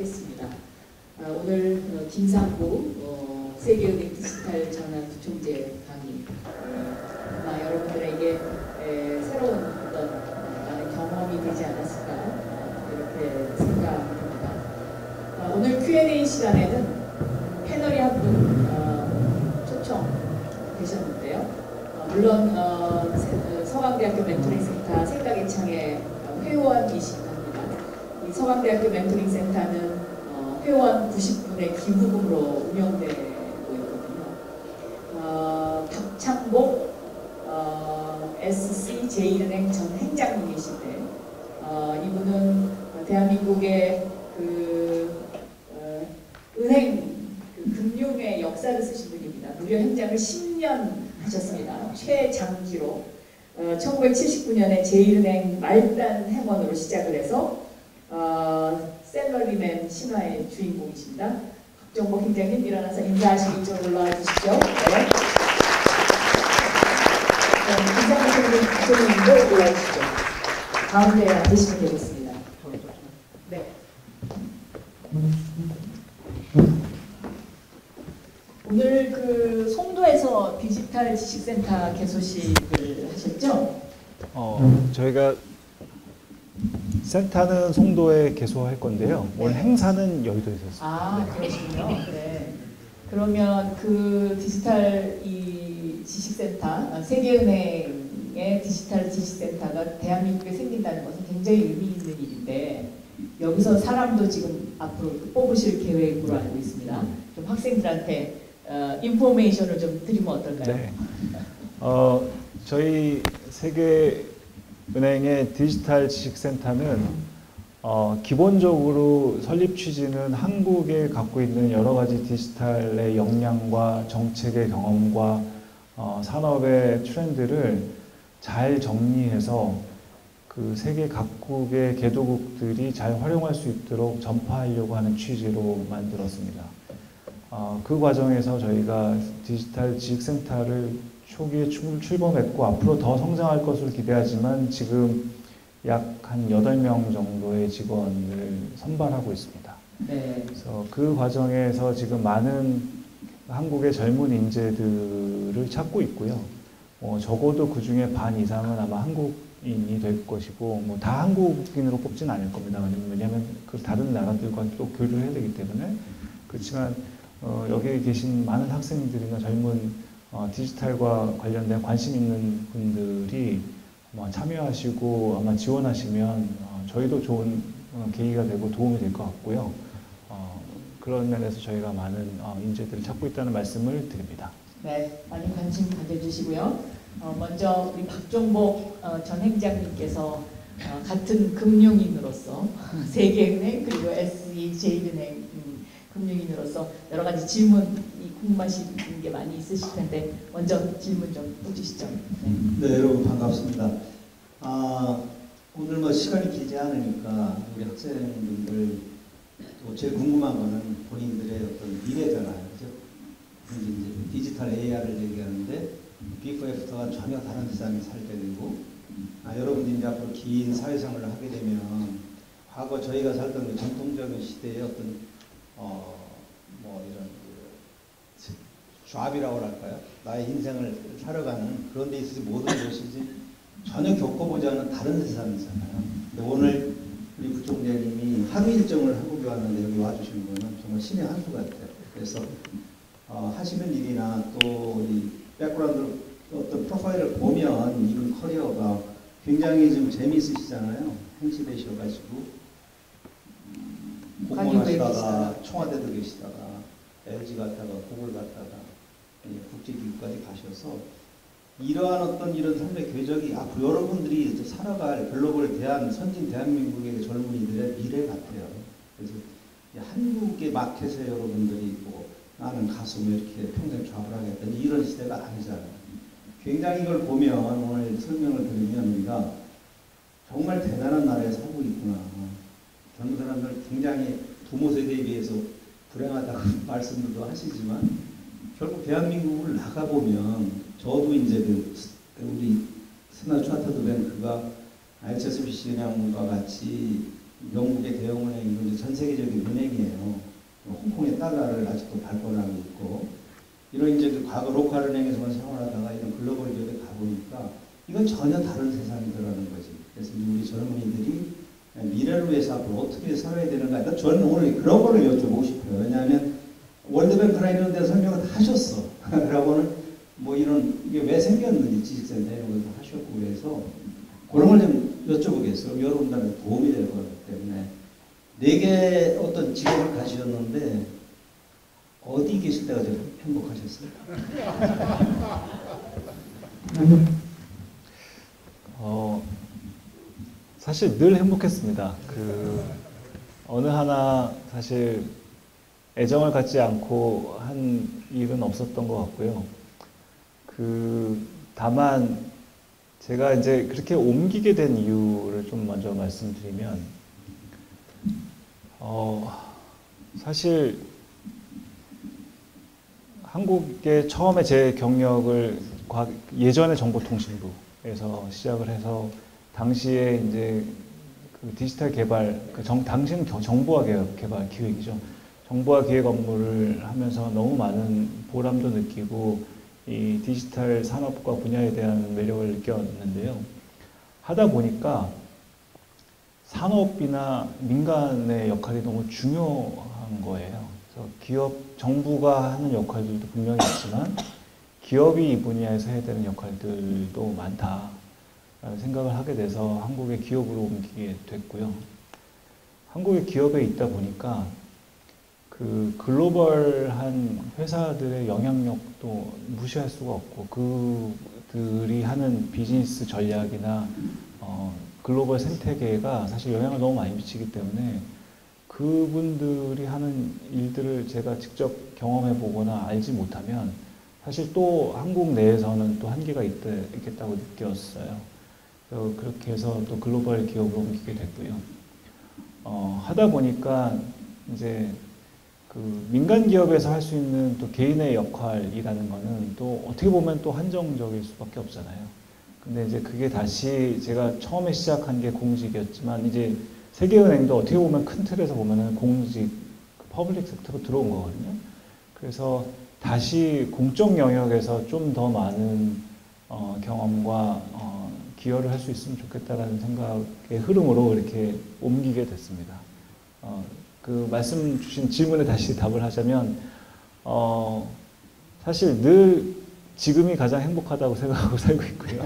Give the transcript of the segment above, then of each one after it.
하겠습니다. 오늘 김상구 세계은행 디지털 전환 부총재 강의 아마 여러분들에게 새로운 어떤 많은 경험이 되지 않았을까 이렇게 생각합니다. 오늘 Q&A 시간에는 패널이 한 분 초청되셨는데요. 물론 서강대학교 멘토링센터 생각의 창의 회원이시긴 합니다. 이 서강대학교 멘토링센터는 회원 90분의 기부금으로 운영되고 있거든요. 박창복 SC 제일은행 전 행장님이신데 이분은 대한민국의 은행 금융의 역사를 쓰신 분입니다. 무려 행장을 10년 하셨습니다. 최장기로 1979년에 제일은행 말단 행원으로 시작을 해서 셀러리맨 신화의 주인공이십니다. 박정복 행장님 일어나서 인사하시고 이쪽으로 올라와 주시죠. 네. 김상국 부총님도 올라와 주시죠. 가운데 앉으시면 되겠습니다. 네. 오늘 송도에서 디지털 지식센터 개소식을 하셨죠? 저희가 센터는 송도에 개소할 건데요. 오늘 행사는 여의도에서 했습니다. 그러시군요. 네. 그러면 그 디지털 지식센터, 세계은행의 디지털 지식센터가 대한민국에 생긴다는 것은 굉장히 의미 있는 일인데 여기서 사람도 지금 앞으로 뽑으실 계획으로 알고 있습니다. 좀 학생들한테 인포메이션을 좀 드리면 어떨까요? 네. 저희 세계은행의 디지털 지식센터는 기본적으로 설립 취지는 한국에 갖고 있는 여러 가지 디지털의 역량과 정책의 경험과 산업의 트렌드를 잘 정리해서 그 세계 각국의 개도국들이 잘 활용할 수 있도록 전파하려고 하는 취지로 만들었습니다. 그 과정에서 저희가 디지털 지식센터를 초기에 출범했고 앞으로 더 성장할 것을 기대하지만 지금 약 한 8명 정도의 직원을 선발하고 있습니다. 네. 그래서 그 과정에서 지금 많은 한국의 젊은 인재들을 찾고 있고요. 적어도 그 중에 반 이상은 아마 한국인이 될 것이고, 다 한국인으로 뽑지는 않을 겁니다. 왜냐하면 그 다른 나라들과 또 교류를 해야 되기 때문에. 그렇지만 여기에 계신 많은 학생들이나 젊은 디지털과 관련된 관심 있는 분들이 참여하시고 아마 지원하시면 저희도 좋은 계기가 되고 도움이 될 것 같고요. 그런 면에서 저희가 많은 인재들을 찾고 있다는 말씀을 드립니다. 네, 많이 관심 가져주시고요. 먼저 우리 박종복 전 행장님께서 같은 금융인으로서 세계은행 그리고 SE 제일은행 금융인으로서 여러 가지 질문이 궁금하신 게 많이 있으실 텐데 먼저 질문 좀 해주시죠. 네, 여러분 반갑습니다. 오늘 시간이 길지 않으니까 우리 학생분들 또 제일 궁금한 거는 본인들의 어떤 미래잖아요, 그죠? 이제 디지털 AR을 얘기하는데 비포 애프터가 전혀 다른 세상에 살게 되고 여러분들이 이제 앞으로 긴 사회생활을 하게 되면 과거 저희가 살던 그 전통적인 시대의 어떤 이런 잡이라고 할까요? 나의 인생을 살아가는 그런 데 있어서 모든 것이지 전혀 겪어보지 않은 다른 세상이잖아요. 근데 오늘 우리 부총재님이 하루 일정을 한국에 왔는데 여기 와주신 거는 정말 신의 한 수 같아요. 그래서 하시는 일이나 또 이 백그라운드 어떤 프로파일을 보면 이분 커리어가 굉장히 좀 재미있으시잖아요. 행시되셔가지고 공무원하시다가 청와대도 계시다가 LG 갔다가 구글 갔다가 국제기구까지 가셔서 이러한 어떤 이런 삶의 궤적이 앞으로 여러분들이 살아갈 글로벌 선진 대한민국의 젊은이들의 미래 같아요. 그래서 한국의 마켓에 여러분들이 나는 가수면 이렇게 평생 좌우를 하겠다 이런 시대가 아니잖아요. 굉장히 이걸 보면 오늘 설명을 드리면 우리가 정말 대단한 나라에 살고 있구나. 젊은 사람들 굉장히 부모 세대에 비해서 불행하다고 말씀도 하시지만 결국 대한민국을 나가보면 저도 이제 우리 스나 차터드 뱅크가 HSBC 은행과 같이 영국의 대형은행이고 이제 전 세계적인 은행이에요. 홍콩의 달러를 아직도 발권하고 있고 이런 이제 그 과거 로컬 은행에서만 생활하다가 이런 글로벌 기업에 가보니까 이건 전혀 다른 세상이더라는 거지. 그래서 우리 젊은이들이 미래를 위해서 앞으로 어떻게 살아야 되는가. 그러니까 저는 오늘 그런 거를 여쭤보고 싶어요. 왜냐하면 월드뱅크나 이런 데 설명을 다 하셨어. 그러고는 뭐 이런 이게 왜 생겼는지 지식센터 이런 것도 하셨고 그래서 그런 걸 좀 여쭤보겠어요. 여러분들한테 도움이 될 거기 때문에 4개 어떤 직업을 가지셨는데 어디 계실 때가 제일 행복하셨어요? 사실 늘 행복했습니다. 어느 하나 사실 애정을 갖지 않고 한 일은 없었던 것 같고요. 다만 제가 이제 그렇게 옮기게 된 이유를 좀 먼저 말씀드리면, 사실 한국에 처음에 제 경력을 예전에 정보통신부에서 시작을 해서 당시에 이제 그 디지털 개발, 당시는 정보화 개발 기획이죠. 정보화 기획 업무를 하면서 너무 많은 보람도 느끼고 이 디지털 산업과 분야에 대한 매력을 느꼈는데요. 하다 보니까 산업이나 민간의 역할이 너무 중요한 거예요. 그래서 정부가 하는 역할들도 분명히 있지만 기업이 이 분야에서 해야 되는 역할들도 많다라는 생각을 하게 돼서 한국의 기업으로 옮기게 됐고요. 한국의 기업에 있다 보니까 글로벌한 회사들의 영향력도 무시할 수가 없고 그들이 하는 비즈니스 전략이나 글로벌 생태계가 사실 영향을 너무 많이 미치기 때문에 그분들이 하는 일들을 제가 직접 경험해 보거나 알지 못하면 사실 또 한국 내에서는 또 한계가 있겠다고 느꼈어요. 그렇게 해서 또 글로벌 기업으로 옮기게 됐고요. 하다 보니까 이제 민간 기업에서 할 수 있는 또 개인의 역할이라는 거는 또 어떻게 보면 또 한정적일 수밖에 없잖아요. 근데 이제 그게 다시 제가 처음에 시작한 게 공직이었지만 이제 세계은행도 어떻게 보면 큰 틀에서 보면은 공직, 퍼블릭 섹터로 들어온 거거든요. 그래서 다시 공적 영역에서 좀 더 많은 경험과 기여를 할 수 있으면 좋겠다라는 생각의 흐름으로 이렇게 옮기게 됐습니다. 말씀 주신 질문에 다시 답을 하자면, 사실 늘 지금이 가장 행복하다고 생각하고 살고 있고요.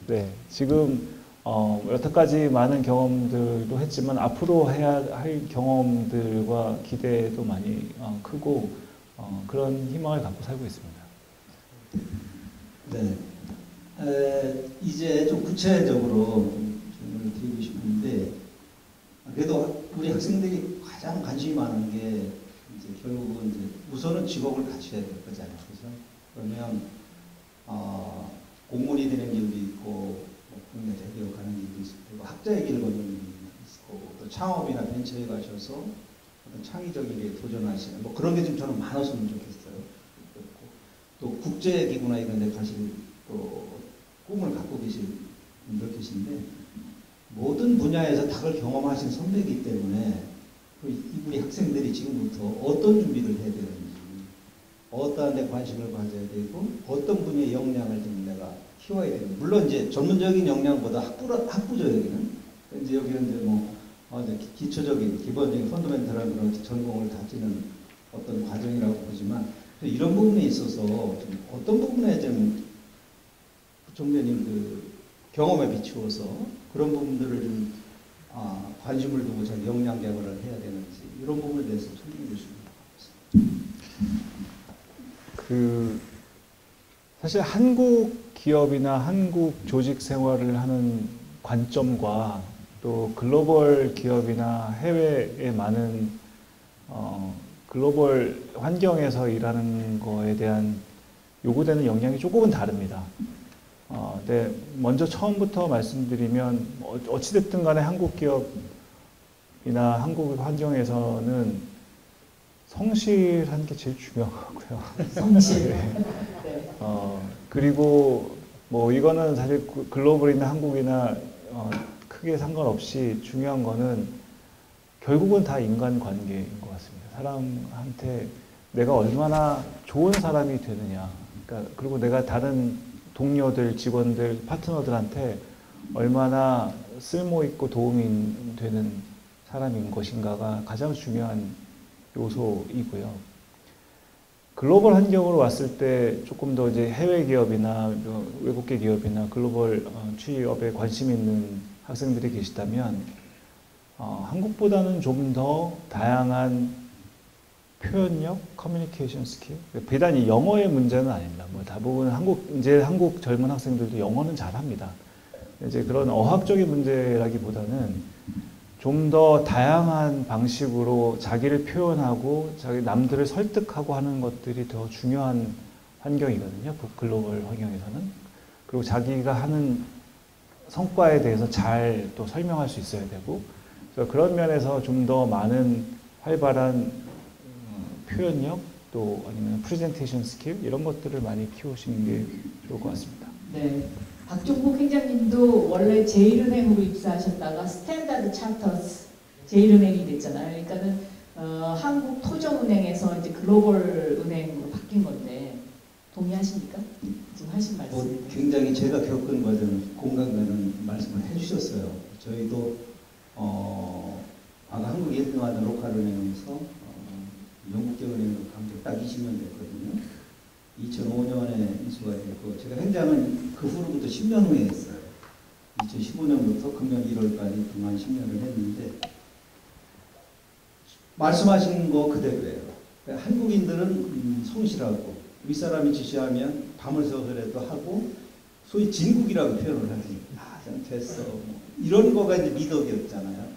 네, 지금, 여태까지 많은 경험들도 했지만, 앞으로 해야 할 경험들과 기대도 많이 크고, 그런 희망을 갖고 살고 있습니다. 네. 이제 좀 구체적으로 질문을 드리고 싶은데, 그래도 우리 학생들이 가장 관심이 많은 게 이제 결국은 이제 우선은 직업을 갖춰야 될 거잖아요. 그죠? 그러면 공무원이 되는 길도 있고 뭐 국내 대기업 가는 길도 있고 그리고 학자의 길을 걷는 길도 있고 또 창업이나 벤처에 가셔서 어떤 창의적 일에 도전하시는 뭐 그런 게 좀 저는 많았으면 좋겠어요. 또 국제기구나 이런 데 가실 또 꿈을 갖고 계신 분들 계신데 모든 분야에서 닭을 경험하신 선배이기 때문에 우리 학생들이 지금부터 어떤 준비를 해야 되는지 어떠한 데 관심을 가져야 되고 어떤 분야의 역량을 좀 내가 키워야 되는지 물론 이제 전문적인 역량보다 학부적인 이제 여기는 이제 이제 기초적인 기본적인 펀더멘털한 그런 전공을 다지는 어떤 과정이라고 보지만 이런 부분에 있어서 좀 어떤 부분에 좀 부총재님 경험에 비추어서 그런 부분들을 좀 관심을 두고 자기 역량 개발을 해야 되는지 이런 부분에 대해서 설명해 주시면 좋겠습니다. 사실 한국 기업이나 한국 조직 생활을 하는 관점과 또 글로벌 기업이나 해외의 많은 글로벌 환경에서 일하는 거에 대한 요구되는 역량이 조금은 다릅니다. 네, 먼저 처음부터 말씀드리면 어찌됐든 간에 한국 기업이나 한국 환경에서는 성실한 게 제일 중요하고요. 성실. 네. 그리고 뭐 이거는 사실 글로벌이나 한국이나 크게 상관없이 중요한 거는 결국은 다 인간관계인 것 같습니다. 사람한테 내가 얼마나 좋은 사람이 되느냐, 그러니까 그리고 내가 다른 동료들, 직원들, 파트너들한테 얼마나 쓸모있고 도움이 되는 사람인 것인가가 가장 중요한 요소이고요. 글로벌 환경으로 왔을 때 조금 더 이제 해외 기업이나 외국계 기업이나 글로벌 취업에 관심 있는 학생들이 계시다면 한국보다는 좀 더 다양한 표현력, 커뮤니케이션 스킬, 비단 영어의 문제는 아닙니다. 뭐 대부분 한국 젊은 학생들도 영어는 잘합니다. 이제 그런 어학적인 문제라기보다는 좀 더 다양한 방식으로 자기를 표현하고 자기 남들을 설득하고 하는 것들이 더 중요한 환경이거든요. 글로벌 환경에서는. 그리고 자기가 하는 성과에 대해서 잘 또 설명할 수 있어야 되고, 그래서 그런 면에서 좀 더 많은 활발한 표현력 또 아니면 프레젠테이션 스킬 이런 것들을 많이 키우시는 게 좋을 것 같습니다. 네. 박종복 회장님도 원래 제일은행으로 입사하셨다가 스탠다드 차터스 제일은행이 됐잖아요. 그러니까는 한국토정은행에서 이제 글로벌 은행으로 바뀐 건데 동의하십니까? 지금 하신 말씀. 굉장히 제가 겪은 과정 공감가는 말씀을 해주셨어요. 저희도 아까 한국 1등하던 로컬은행에서 영국계 은행으로 간 딱 20년 됐거든요. 2005년에 이수가 됐고 제가 행장은 그 후로부터 10년 후에 했어요. 2015년부터 금년 1월까지 그만 10년을 했는데 말씀하신 거 그대로예요. 한국인들은 성실하고 윗사람이 지시하면 밤을 새워서라도 하고 소위 진국이라고 표현을 하지. 그냥 됐어. 이런 거가 이제 미덕이었잖아요.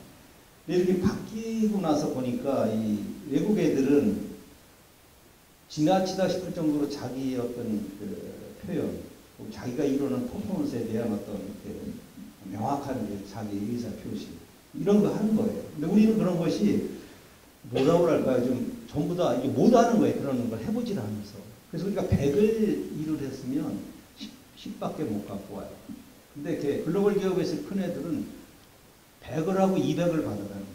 근데 이렇게 바뀌고 나서 보니까 이 외국 애들은 지나치다 싶을 정도로 자기의 어떤 그 표현, 자기가 이루는 퍼포먼스에 대한 어떤 그 명확한 자기 의사 표시 이런 거 하는 거예요. 근데 우리는 그런 것이 뭐라고 할까요? 좀 전부 다 이게 못 하는 거예요. 그런 걸 해보질 않아서. 그래서 우리가 100을 일을 했으면 10밖에 못 갖고 와요. 근데 이렇게 글로벌 기업에서 큰 애들은 100을 하고 200을 받아가는 거예요.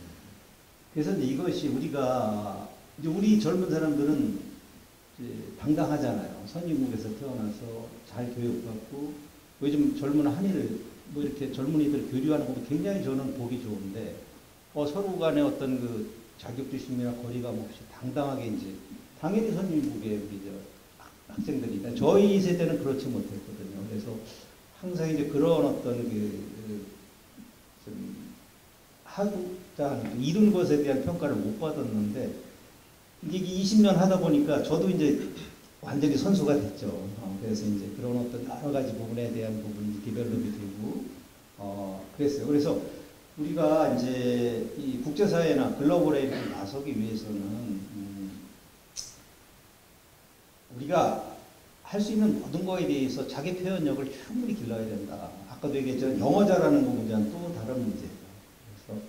그래서 이것이 우리가 이제 우리 젊은 사람들은 당당하잖아요. 선진국에서 태어나서 잘 교육받고 요즘 젊은 한일 뭐 이렇게 젊은이들 교류하는 거 굉장히 저는 보기 좋은데 서로 간의 어떤 그 자격지심이나 거리감 없이 당당하게 이제 당연히 선진국의 우리 학생들이다. 저희 세대는 그렇지 못했거든요. 그래서 항상 이제 그런 어떤 좀 하고자 이룬 것에 대한 평가를 못 받았는데 이게 20년 하다 보니까 저도 이제 완전히 선수가 됐죠. 그래서 이제 그런 어떤 여러 가지 부분에 대한 부분이 디벨롭이 되고 그랬어요. 그래서 우리가 이제 이 국제사회나 글로벌에 이렇게 나서기 위해서는 우리가 할 수 있는 모든 거에 대해서 자기 표현력을 충분히 길러야 된다. 아까도 얘기했지만 영어 잘하는 부분과는 또 다른 문제예요. 그래서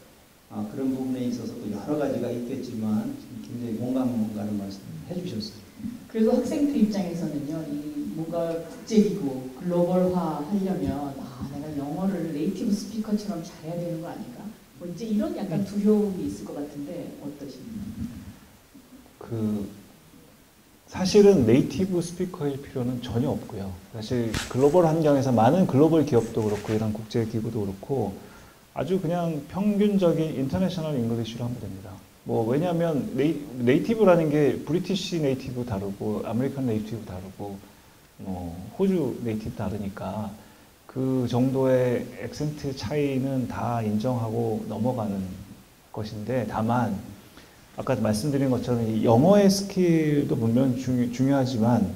그런 부분에 있어서 또 여러 가지가 있겠지만 굉장히 공감 가는 말씀 해주셨어요. 그래서 학생들 입장에서는요, 이 뭔가 국제기구 글로벌화 하려면 내가 영어를 네이티브 스피커처럼 잘해야 되는 거 아닌가? 뭐 이제 이런 약간 두려움이 있을 것 같은데 어떠십니까? 사실은 네이티브 스피커일 필요는 전혀 없고요. 사실 글로벌 환경에서 많은 글로벌 기업도 그렇고 이런 국제기구도 그렇고 아주 그냥 평균적인 인터내셔널 잉글리시로 하면 됩니다. 뭐 왜냐하면 네이티브라는 게 브리티시 네이티브 다르고 아메리칸 네이티브 다르고 뭐 호주 네이티브 다르니까 그 정도의 액센트 차이는 다 인정하고 넘어가는 것인데 다만 아까 말씀드린 것처럼 이 영어의 스킬도 물론 중요하지만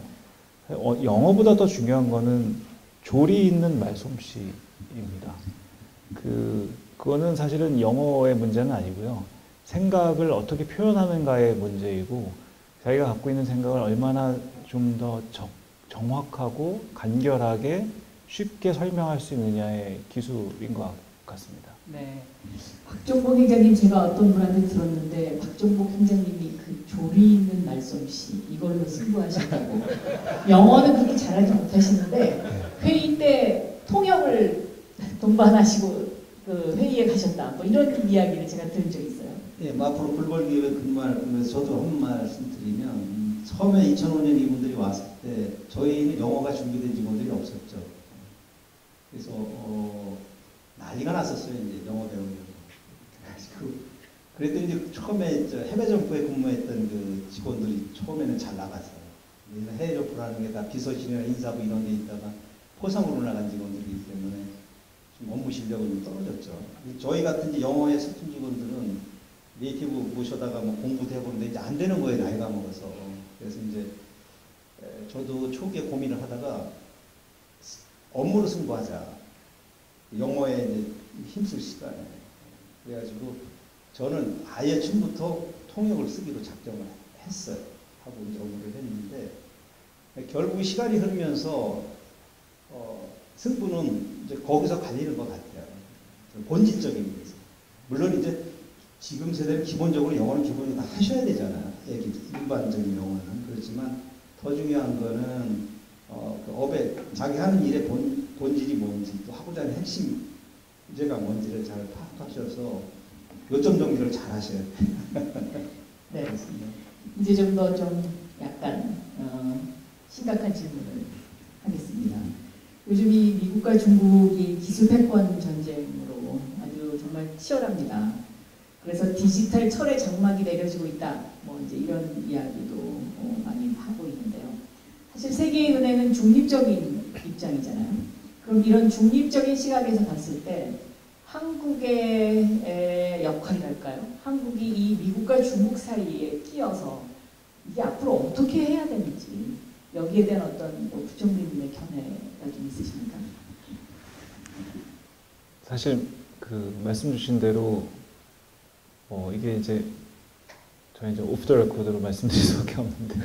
영어보다 더 중요한 거는 조리 있는 말솜씨입니다. 그거는 사실은 영어의 문제는 아니고요. 생각을 어떻게 표현하는가의 문제이고 자기가 갖고 있는 생각을 얼마나 좀 더 정확하고 간결하게 쉽게 설명할 수 있느냐의 기술인 것 같습니다. 네. 박종복 행장님 제가 어떤 분한테 들었는데 박종복 행장님이 그 조리 있는 말솜씨 이걸로 승부하신다고 영어는 그렇게 잘하지 못하시는데 회의 때 통역을 동반하시고 그 회의에 가셨다 뭐 이런 이야기를 제가 들은 적이 있어요. 예, 앞으로 글벌기업에 근무하면서 저도 한 말씀 드리면 처음에 2005년 이분들이 왔을 때 저희는 영어가 준비된 직원들이 없었죠. 그래서 난리가 났었어요. 이제 영어 배우려고. 그랬더니 이제 처음에 해외 점포에 근무했던 그 직원들이 처음에는 잘 나갔어요. 해외 점포라는 게 다 비서실이나 인사부 이런 데 있다가 포상으로 나간 직원들이기 때문에 좀 업무 실력은 좀 떨어졌죠. 저희 같은 이제 영어에 서툰 직원들은 네이티브 모셔다가 뭐 공부도 해보는데 이제 안 되는 거예요. 나이가 먹어서. 그래서 이제 저도 초기에 고민을 하다가 업무로 승부하자. 영어에 이제 힘쓸 시간에. 그래가지고 저는 아예 처음부터 통역을 쓰기로 작정을 했어요. 하고 이제 업무를 했는데 결국 시간이 흐르면서 승부는 이제 거기서 갈리는 것 같아요. 본질적인 면에서. 물론 이제 지금 세대는 기본적으로 영어는 기본적으로 다 하셔야 되잖아요. 일반적인 영어는. 그렇지만 더 중요한 거는 그 업에 자기 하는 일의 본질이 뭔지 또 하고자 하는 핵심 주제가 뭔지를 잘 파악하셔서 요점 정리를 잘 하셔야 돼요. 네. 이제 좀 더 좀 약간 심각한 질문을 하겠습니다. 요즘 이 미국과 중국이 기술 패권 전쟁으로 아주 정말 치열합니다. 그래서 디지털 철의 장막이 내려지고 있다. 뭐 이제 이런 이야기도 많이 하고 있는데요. 사실 세계은행은 중립적인 입장이잖아요. 그럼 이런 중립적인 시각에서 봤을 때 한국의 역할이랄까요? 한국이 이 미국과 중국 사이에 끼어서 이게 앞으로 어떻게 해야 되는지 여기에 대한 어떤 부총리님의 견해가 좀 있으십니까? 사실 그 말씀 주신 대로 이게 이제 저희 이제 오프 더 레코드로 말씀드릴 수밖에 없는데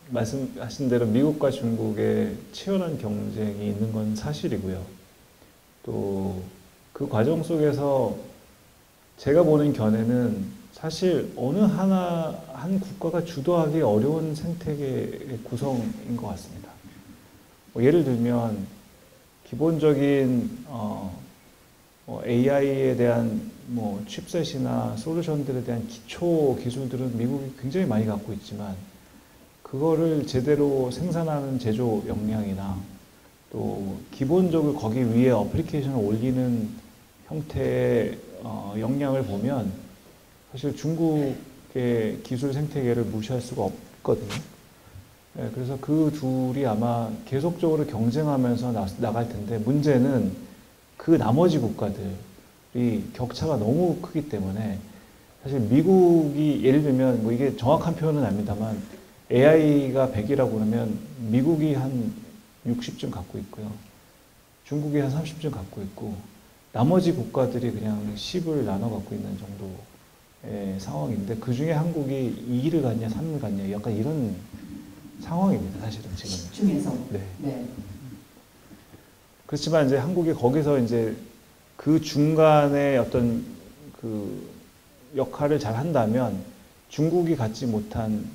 말씀하신 대로 미국과 중국의 치열한 경쟁이 있는 건 사실이고요. 또 그 과정 속에서 제가 보는 견해는 사실 어느 한 국가가 주도하기 어려운 생태계의 구성인 것 같습니다. 예를 들면 기본적인 AI에 대한 칩셋이나 솔루션들에 대한 기초 기술들은 미국이 굉장히 많이 갖고 있지만 그거를 제대로 생산하는 제조 역량이나 또 기본적으로 거기 위에 어플리케이션을 올리는 형태의 역량을 보면 사실 중국의 기술 생태계를 무시할 수가 없거든요. 네, 그래서 그 둘이 아마 계속적으로 경쟁하면서 나갈 텐데 문제는 그 나머지 국가들이 격차가 너무 크기 때문에 사실 미국이 예를 들면 이게 정확한 표현은 아닙니다만 AI가 100이라고 그러면 미국이 한 60쯤 갖고 있고요. 중국이 한 30쯤 갖고 있고 나머지 국가들이 그냥 10을 나눠 갖고 있는 정도의 상황인데 그 중에 한국이 2위를 갔냐 3위를 갔냐 약간 이런 상황입니다. 사실은 지금. 중에서. 네. 네. 그렇지만 이제 한국이 거기서 이제 그 중간에 어떤 그 역할을 잘 한다면 중국이 갖지 못한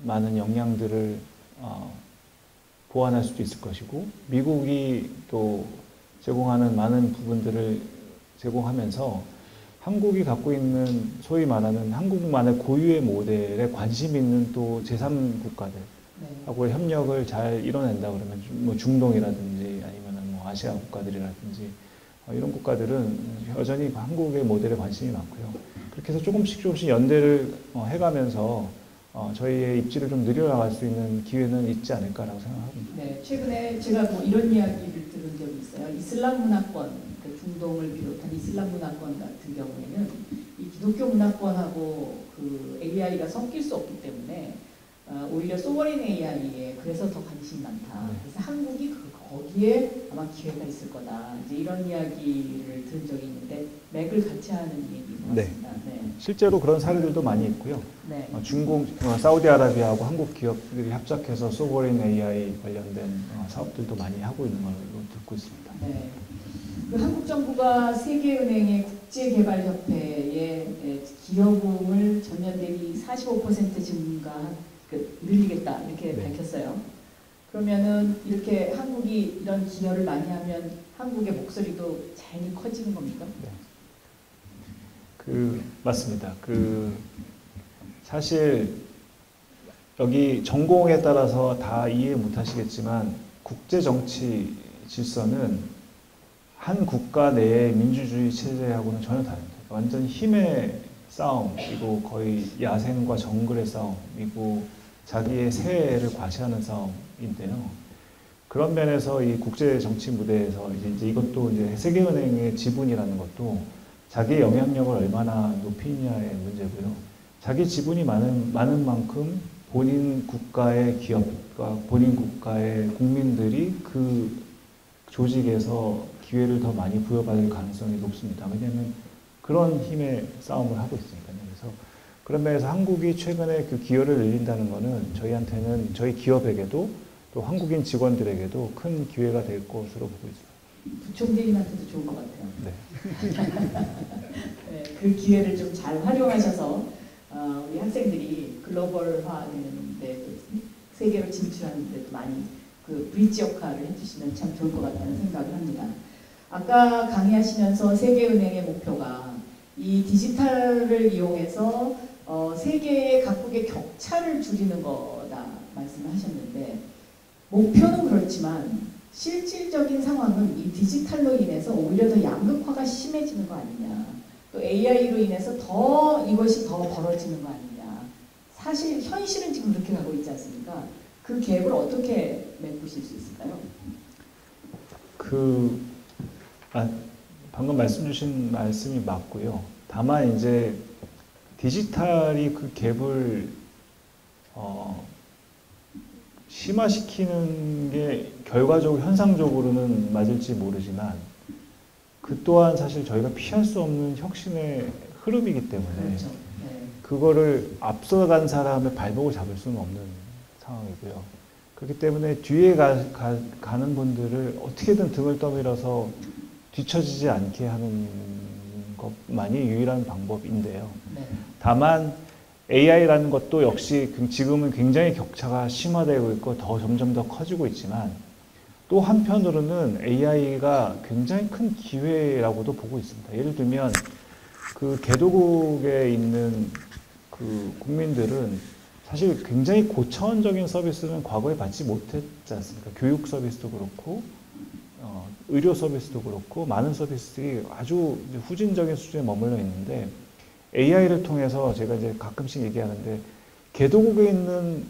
많은 역량들을 보완할 수도 있을 것이고 미국이 또 제공하는 많은 부분들을 제공하면서 한국이 갖고 있는 소위 말하는 한국만의 고유의 모델에 관심 있는 또 제3국가들하고의 협력을 잘 이뤄낸다 그러면 뭐 중동이라든지 아니면 뭐 아시아 국가들이라든지 이런 국가들은 여전히 한국의 모델에 관심이 많고요. 그렇게 해서 조금씩 연대를 해가면서 저희의 입지를 좀 늘려나갈 수 있는 기회는 있지 않을까라고 생각합니다. 네, 최근에 제가 뭐 이런 이야기를 들은 적이 있어요. 이슬람 문화권, 그 중동을 비롯한 이슬람 문화권 같은 경우에는 이 기독교 문화권하고 그 AI가 섞일 수 없기 때문에 오히려 소버린 AI에 그래서 더 관심이 많다. 네. 그래서 한국이 거기에 아마 기회가 있을 거다. 이제 이런 이야기를 들은 적이 있는데 맥을 같이 하는 얘기인 것 같습니다. 네. 실제로 그런 사례들도 많이 있고요. 네. 중국, 사우디아라비아하고 한국 기업들이 합작해서 소버린 AI 관련된 사업들도 많이 하고 있는 걸로 듣고 있습니다. 네. 그 한국 정부가 세계은행의 국제개발협회에 기여금을 전년 대비 45% 늘리겠다 이렇게 네. 밝혔어요. 그러면은 이렇게 한국이 이런 기여를 많이 하면 한국의 목소리도 자연히 커지는 겁니까? 네. 맞습니다. 사실 여기 전공에 따라서 다 이해 못 하시겠지만 국제 정치 질서는 한 국가 내의 민주주의 체제하고는 전혀 다릅니다. 완전 힘의 싸움이고 거의 야생과 정글의 싸움이고 자기의 세를 과시하는 싸움인데요. 그런 면에서 이 국제 정치 무대에서 이제 이것도 이제 세계은행의 지분이라는 것도 자기의 영향력을 얼마나 높이냐의 문제고요. 자기 지분이 많은 만큼 본인 국가의 기업과 본인 국가의 국민들이 그 조직에서 기회를 더 많이 부여받을 가능성이 높습니다. 왜냐하면 그런 힘의 싸움을 하고 있으니까요. 그래서 그런 면에서 한국이 최근에 그 기여를 늘린다는 것은 저희한테는 저희 기업에게도 또 한국인 직원들에게도 큰 기회가 될 것으로 보고 있습니다. 부총재님한테도 좋은 것 같아요. 네. 네, 그 기회를 좀 잘 활용하셔서 우리 학생들이 글로벌화되는데 세계로 진출하는 데도 많이 그 브릿지 역할을 해주시면 참 좋을 것 같다는 생각을 합니다. 아까 강의하시면서 세계은행의 목표가 이 디지털을 이용해서 세계의 각국의 격차를 줄이는 거다 말씀을 하셨는데 목표는 그렇지만 실질적인 상황은 이 디지털로 인해서 오히려 더 양극화가 심해지는 거 아니냐, 또 AI로 인해서 이것이 더 벌어지는 거 아니냐. 사실 현실은 지금 그렇게 가고 있지 않습니까? 그 갭을 어떻게 메꾸실 수 있을까요? 방금 말씀 주신 말씀이 맞고요. 다만 이제 디지털이 그 갭을 심화시키는 게 결과적으로 현상적으로는 맞을지 모르지만 그 또한 사실 저희가 피할 수 없는 혁신의 흐름이기 때문에 그렇죠. 네. 그거를 앞서간 사람의 발목을 잡을 수는 없는 상황이고요. 그렇기 때문에 뒤에 가는 분들을 어떻게든 등을 떠밀어서 뒤처지지 않게 하는 것만이 유일한 방법인데요. 네. 다만 AI라는 것도 역시 지금은 굉장히 격차가 심화되고 있고 점점 더 커지고 있지만 또 한편으로는 AI가 굉장히 큰 기회라고도 보고 있습니다. 예를 들면 그 개도국에 있는 그 국민들은 사실 굉장히 고차원적인 서비스는 과거에 받지 못했지 않습니까? 교육 서비스도 그렇고 의료 서비스도 그렇고 많은 서비스들이 아주 후진적인 수준에 머물러 있는데 AI를 통해서 제가 이제 가끔씩 얘기하는데 개도국에 있는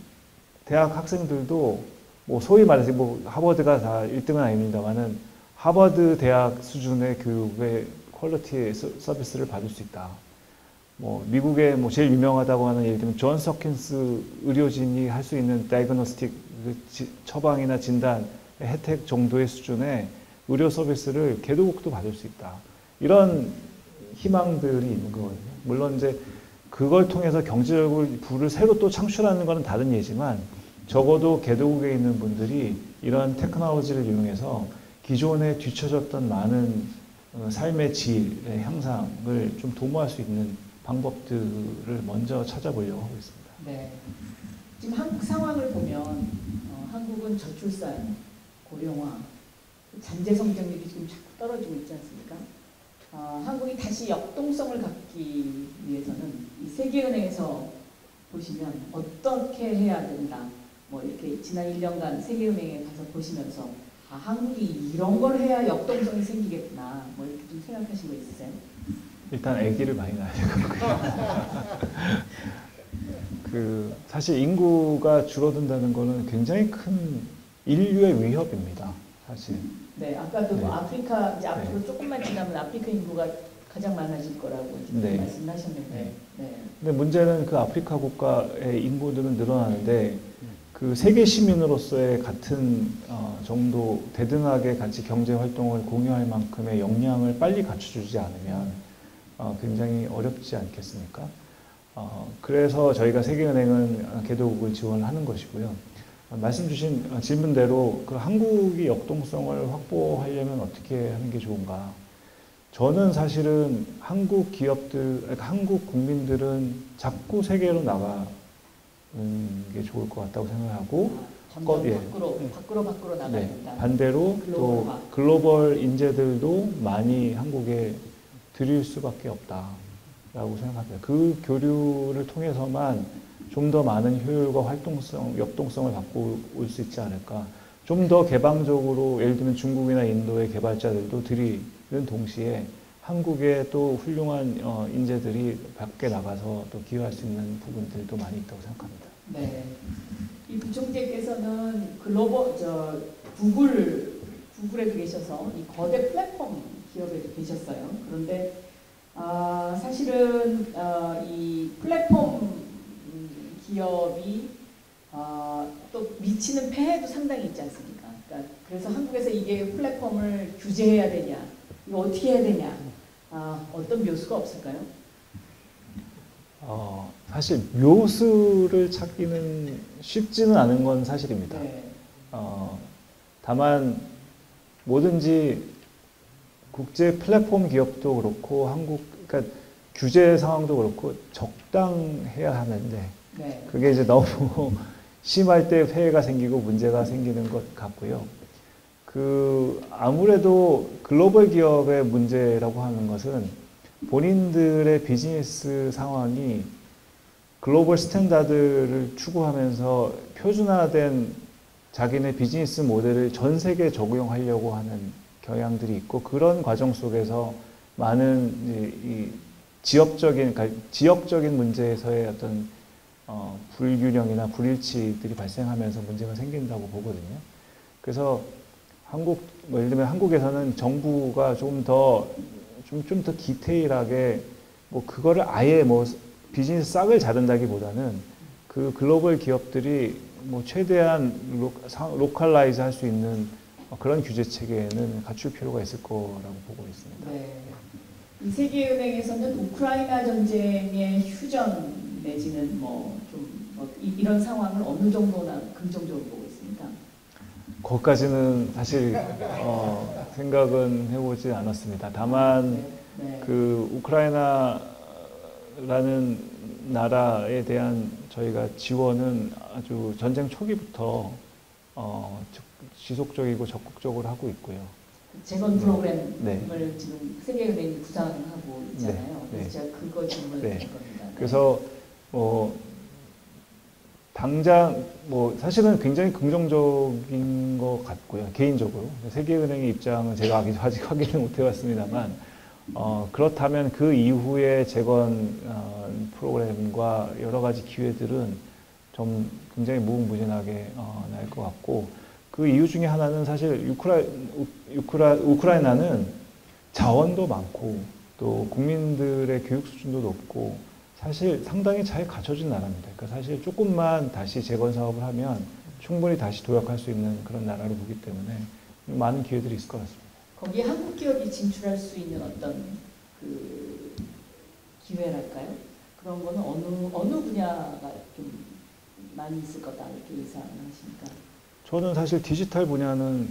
대학 학생들도 뭐 소위 말해서 뭐 하버드가 다 1등은 아닙니다만은 하버드 대학 수준의 교육의 퀄리티의 서비스를 받을 수 있다. 뭐 미국의 뭐 제일 유명하다고 하는 예를 들면 존스 홉킨스 의료진이 할 수 있는 다이그노스틱 처방이나 진단 혜택 정도의 수준의 의료 서비스를 개도국도 받을 수 있다. 이런 희망들이 있는 거거든요. 물론 이제 그걸 통해서 경제적으로 부를 새로 또 창출하는 것은 다른 예지만 적어도 개도국에 있는 분들이 이런 테크놀로지를 이용해서 기존에 뒤처졌던 많은 삶의 질의 향상을 좀 도모할 수 있는 방법들을 먼저 찾아보려고 하고 있습니다. 네. 지금 한국 상황을 보면 한국은 저출산, 고령화, 잔재 성장률이 지금 자꾸 떨어지고 있지 않습니까? 한국이 다시 역동성을 갖기 위해서는 이 세계은행에서 보시면 어떻게 해야 된다. 뭐 이렇게 지난 1년간 세계은행에 가서 보시면서 한국이 이런 걸 해야 역동성이 생기겠구나. 뭐 이렇게 좀 생각하신 거 있으세요? 일단 아기를 많이 낳아야 되고요. 사실 인구가 줄어든다는 거는 굉장히 큰 인류의 위협입니다. 사실. 네, 아까도 네. 아프리카 이제 앞으로 조금만 지나면 아프리카 인구가 가장 많아질 거라고 네. 말씀하셨는데. 네. 네. 근데 문제는 그 아프리카 국가의 인구들은 늘어나는데 그 세계 시민으로서의 같은 정도 대등하게 같이 경제 활동을 공유할 만큼의 역량을 빨리 갖춰주지 않으면 굉장히 어렵지 않겠습니까? 그래서 저희가 세계은행은 개도국을 지원하는 것이고요. 말씀 주신 질문대로 그 한국이 역동성을 확보하려면 어떻게 하는 게 좋은가? 저는 사실은 한국 기업들, 한국 국민들은 자꾸 세계로 나가는 게 좋을 것 같다고 생각하고 점점 예. 밖으로 나가야 네, 된다. 반대로 글로벌화. 또 글로벌 인재들도 많이 한국에 들일 수밖에 없다. 라고 생각합니다. 그 교류를 통해서만 좀 더 많은 효율과 활동성, 역동성을 갖고 올 수 있지 않을까. 좀 더 개방적으로 예를 들면 중국이나 인도의 개발자들도 들이는 동시에 한국의 또 훌륭한 인재들이 밖에 나가서 또 기여할 수 있는 부분들도 많이 있다고 생각합니다. 네. 이 부총재께서는 구글에 계셔서 이 거대 플랫폼 기업에 계셨어요. 그런데 사실은 이 플랫폼 기업이 또 미치는 폐해도 상당히 있지 않습니까? 그러니까 그래서 한국에서 이게 플랫폼을 규제해야 되냐, 이거 어떻게 해야 되냐, 어떤 묘수가 없을까요? 사실 묘수를 찾기는 쉽지는 않은 건 사실입니다. 네. 다만 뭐든지 국제 플랫폼 기업도 그렇고 그러니까 규제 상황도 그렇고 적당해야 하는데 네. 그게 이제 너무 심할 때 폐해가 생기고 문제가 생기는 것 같고요. 아무래도 글로벌 기업의 문제라고 하는 것은 본인들의 비즈니스 상황이 글로벌 스탠다드를 추구하면서 표준화된 자기네 비즈니스 모델을 전 세계에 적용하려고 하는 경향들이 있고 그런 과정 속에서 많은 이 지역적인 문제에서의 어떤 불균형이나 불일치들이 발생하면서 문제가 생긴다고 보거든요. 그래서 예를 들면 한국에서는 정부가 좀 더 디테일하게 그거를 아예 비즈니스 싹을 자른다기보다는 그 글로벌 기업들이 최대한 로컬라이즈 할 수 있는 그런 규제 체계는 갖출 필요가 있을 거라고 보고 있습니다. 네. 이 세계은행에서는 우크라이나 전쟁의 휴전 내지는 이런 상황을 어느 정도나 긍정적으로 보고 있습니까? 거기까지는 사실 생각은 해보지 않았습니다. 다만 네. 우크라이나라는 나라에 대한 저희가 지원은 아주 전쟁 초기부터 지속적이고 적극적으로 하고 있고요. 재건 프로그램을 네. 지금 세계은행이 구상하고 있잖아요. 네. 그래서 제가 그거 질문을 네. 드릴 겁니다. 그래서 당장 사실은 굉장히 긍정적인 것 같고요. 개인적으로 세계은행의 입장은 제가 아직 확인을 못 해봤습니다만 그렇다면 그 이후의 재건 프로그램과 여러 가지 기회들은 좀 굉장히 무궁무진하게 날 것 같고 그 이유 중에 하나는 사실 우크라이나는 자원도 많고 또 국민들의 교육 수준도 높고 사실 상당히 잘 갖춰진 나라입니다. 그러니까 사실 조금만 다시 재건 사업을 하면 충분히 다시 도약할 수 있는 그런 나라로 보기 때문에 많은 기회들이 있을 것 같습니다. 거기에 한국 기업이 진출할 수 있는 어떤 기회랄까요? 그런 거는 어느 분야가 좀 많이 있을 거다 이렇게 예상하십니까? 저는 사실 디지털 분야는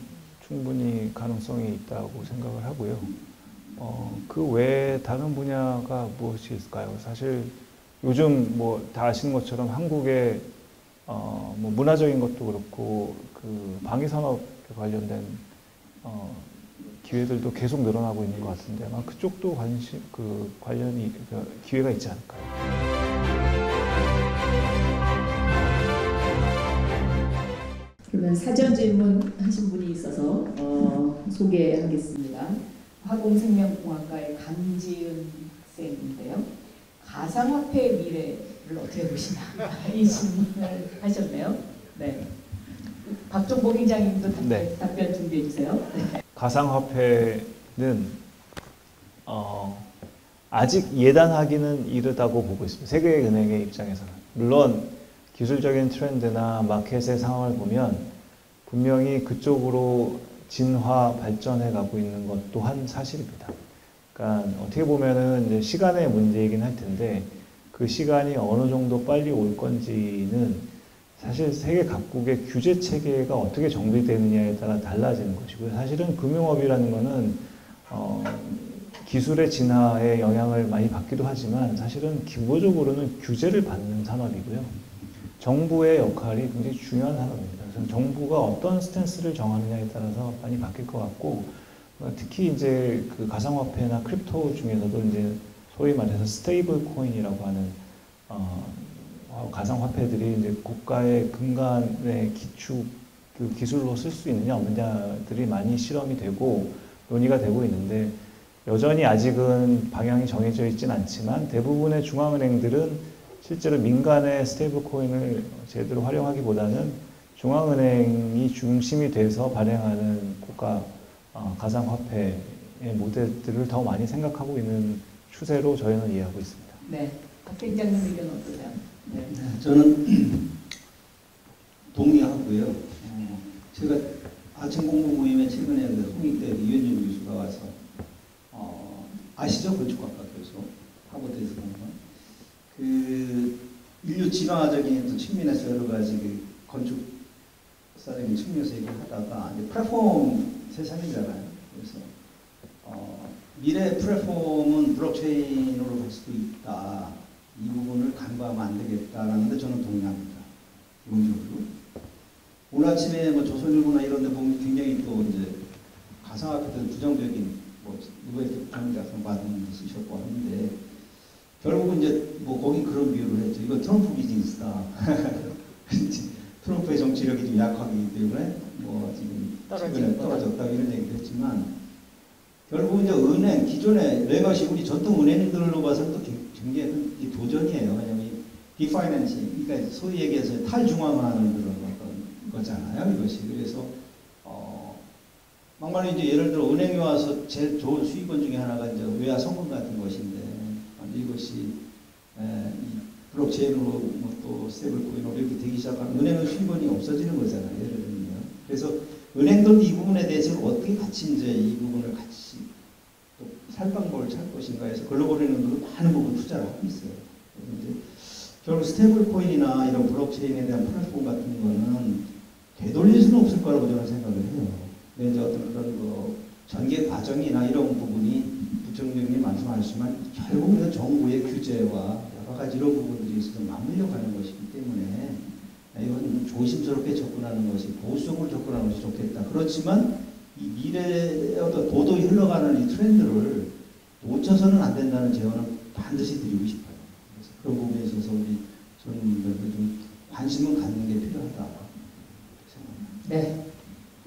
충분히 가능성이 있다고 생각을 하고요. 그 외에 다른 분야가 무엇이 있을까요? 사실 요즘 다 아시는 것처럼 한국의 문화적인 것도 그렇고 방위 산업에 관련된 기회들도 계속 늘어나고 있는 것 같은데 아마 그쪽도 기회가 있지 않을까요? 그러면 사전 질문 하신 분이 있어서 소개하겠습니다. 화공생명공학과의 강지은 학생인데요. 가상화폐의 미래를 어떻게 보시나 이 질문을 하셨네요. 네. 박종복 회장님도 답변 준비해 주세요. 네. 가상화폐는 아직 예단하기는 이르다고 보고 있습니다. 세계은행의 입장에서는. 물론 기술적인 트렌드나 마켓의 상황을 보면 분명히 그쪽으로 진화, 발전해 가고 있는 것 또한 사실입니다. 그러니까 어떻게 보면은 이제 시간의 문제이긴 할 텐데 그 시간이 어느 정도 빨리 올 건지는 사실 세계 각국의 규제 체계가 어떻게 정비되느냐에 따라 달라지는 것이고요. 사실은 금융업이라는 거는 기술의 진화에 영향을 많이 받기도 하지만 사실은 기본적으로는 규제를 받는 산업이고요. 정부의 역할이 굉장히 중요한 산업입니다. 그래서 정부가 어떤 스탠스를 정하느냐에 따라서 많이 바뀔 것 같고 특히 이제 그 가상화폐나 크립토 중에서도 이제 소위 말해서 스테이블 코인이라고 하는 가상화폐들이 이제 국가의 근간의 기축 그 기술로 쓸 수 있느냐 없느냐들이 많이 실험이 되고 논의가 되고 있는데 여전히 아직은 방향이 정해져 있지는 않지만 대부분의 중앙은행들은 실제로 민간의 스테이블 코인을 제대로 활용하기보다는 중앙은행이 중심이 돼서 발행하는 국가 가상화폐의 모델들을 더 많이 생각하고 있는 추세로 저희는 이해하고 있습니다. 네, 박 팀장님 의견 어떠세요? 네. 저는 동의하고요. 제가 아침 공부 모임에 최근에 그 홍익대 이현준 교수가 와서 아시죠? 건축학과 교수 하버드에서 본 거. 그 인류 진화적인 측면에서 여러 가지 그 건축사적인 측면에서 얘기하다가 이제 플랫폼 세상이잖아요. 그래서 미래 플랫폼은 블록체인으로 갈 수도 있다. 이 부분을 간과하면 안 되겠다라는데 저는 동의합니다. 기본적으로. 오늘 아침에 뭐 조선일보나 이런 데 보면 굉장히 또 이제 가상화폐들 부정적인 누가 이렇게 부정작성 받은 데 쓰셨고 하는데 결국은 이제 뭐 거긴 그런 비유를 했죠. 이거 트럼프 비즈니스다. 트럼프의 정치력이 좀 약하기 때문에 뭐 지금 최근에 떨어졌다 이런 얘기도 했지만 결국 이제 은행 기존의 레거시 우리 전통 은행들로 봐서는 또 굉장히 큰 도전이에요. 왜냐하면 디파이낸싱 그러니까 소위 얘기해서 탈중앙화하는 그런 어떤 거잖아요. 이것이 그래서 막말로 이제 예를 들어 은행에 와서 제일 좋은 수익원 중에 하나가 이제 외화 성금 같은 것인데 이것이 이 블록체인으로 뭐또 스테이블코인으로 이렇게 되기 시작하면 은행은 수익원이 없어지는 거잖아요. 예를 들면 그래서 은행들도 이 부분에 대해서 어떻게 같이 이제 이 부분을 같이 또 살 방법을 찾을 것인가 해서 글로벌 은행들도 많은 부분 투자를 하고 있어요. 그래서 이제 결국 스테이블 코인이나 이런 블록체인에 대한 플랫폼 같은 거는 되돌릴 수는 없을 거라고 저는 생각을 해요. 근데 이제 어떤 그런 그 전개 과정이나 이런 부분이 부총장님 말씀하셨지만 결국은 정부의 규제와 여러 가지 이런 부분들이 있어서 맞물려 가는 것이기 때문에 이건 조심스럽게 접근하는 것이 보수적으로 접근하는 것이 좋겠다. 그렇지만 이 미래의 어떤 도덕이 흘러가는 이 트렌드를 놓쳐서는 안 된다는 제언은 반드시 드리고 싶어요. 그래서 그런 부분에 있어서 우리 전문가들도 좀 관심을 갖는 게 필요하다 생각합니다. 네.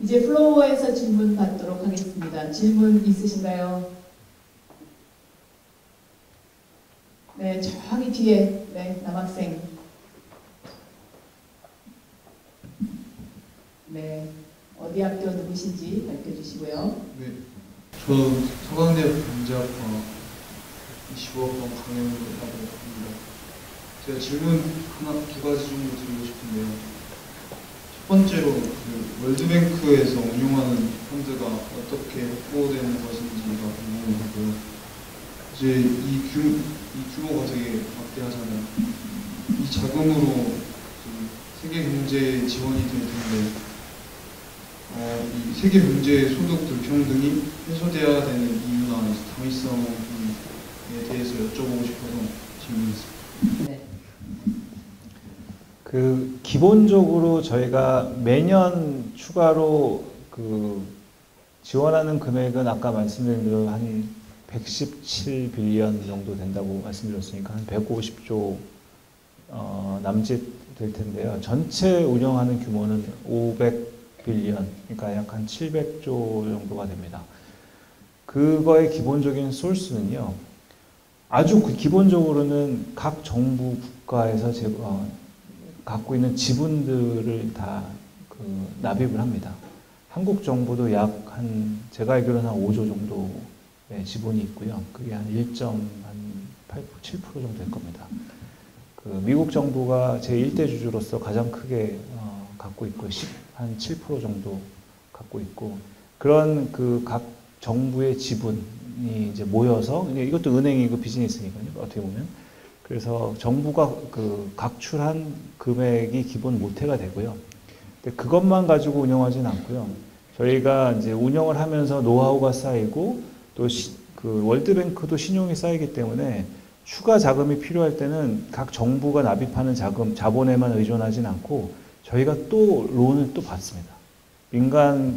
이제 플로어에서 질문 받도록 하겠습니다. 질문 있으신가요? 네, 저기 뒤에 네, 남학생. 네, 어디 학교 누구신지 밝혀주시고요. 네, 저 서강대 경제학과 25학번 강영을 하고 있습니다. 제가 질문 두 가지 정도 드리고 싶은데요. 첫 번째로 그 월드뱅크에서 운용하는 펀드가 어떻게 확보되는 것인지가 궁금하고요. 이제 이 규모가 되게 막대하잖아요. 이 자금으로 세계 경제에 지원이 될 텐데 이 세계 경제의 소득 불평등이 해소돼야 되는 이유나 당위성에 대해서 여쭤보고 싶어서 질문했습니다. 네. 그 기본적으로 저희가 매년 추가로 그 지원하는 금액은 아까 말씀드린 대로 한 117빌리언 정도 된다고 말씀드렸으니까 한 150조 남짓 될 텐데요. 전체 운영하는 규모는 500빌리언, 그러니까 약 한 700조 정도가 됩니다. 그거의 기본적인 소스는요. 아주 기본적으로는 각 정부 국가에서 갖고 있는 지분들을 다 납입을 합니다. 한국 정부도 약 제가 알기로는 한 5조 정도의 지분이 있고요. 그게 한 1.7% 정도 될 겁니다. 미국 정부가 제1대 주주로서 가장 크게 갖고 있고 한 7% 정도 갖고 있고 그런 각 정부의 지분이 이제 모여서 이것도 은행이고 비즈니스니까요. 어떻게 보면 그래서 정부가 각출한 금액이 기본 모태가 되고요. 근데 그것만 가지고 운영하지는 않고요. 저희가 이제 운영을 하면서 노하우가 쌓이고 또 월드뱅크도 신용이 쌓이기 때문에 추가 자금이 필요할 때는 각 정부가 납입하는 자본에만 의존하진 않고 저희가 또 론을 또 받습니다.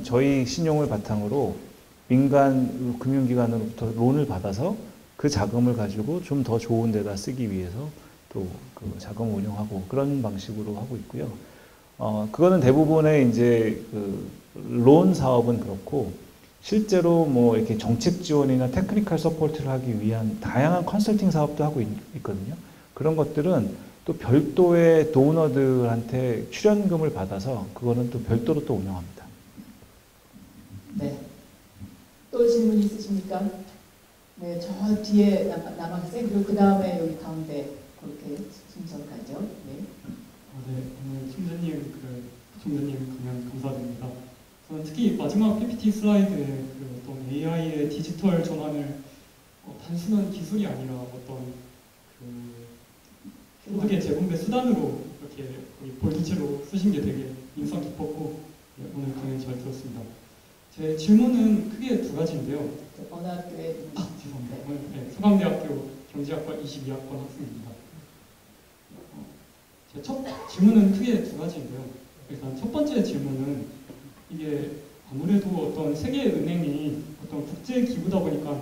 저희 신용을 바탕으로 민간 금융기관으로부터 론을 받아서 그 자금을 가지고 좀 더 좋은 데다 쓰기 위해서 또 그 자금을 운용하고 그런 방식으로 하고 있고요. 그거는 대부분의 이제 그 론 사업은 그렇고 실제로 뭐 이렇게 정책 지원이나 테크니컬 서포트를 하기 위한 다양한 컨설팅 사업도 하고 있거든요. 그런 것들은 또 별도의 도너들한테 출연금을 받아서 그거는 또 별도로 또 운영합니다. 네. 또 질문 있으십니까? 네, 저 뒤에 남아계세요. 그리고 그 다음에 여기 가운데 그렇게 순서로 가죠. 네. 네, 오늘 총재님 총재님 강연 감사드립니다. 저는 특히 마지막 PPT 슬라이드에 그 어떤 AI의 디지털 전환을 단순한 기술이 아니라 어떤 그 소득의 재분배 수단으로 이렇게 거의 볼트체로 쓰신 게 되게 인상 깊었고 네, 오늘 강연 잘 들었습니다. 제 질문은 크게 두 가지인데요. 어느 학교에? 죄송합니다. 네, 서강대학교 경제학과 22학번 학생입니다. 제 첫 질문은 크게 두 가지인데요. 일단 첫 번째 질문은 이게 아무래도 어떤 세계은행이 어떤 국제기구다 보니까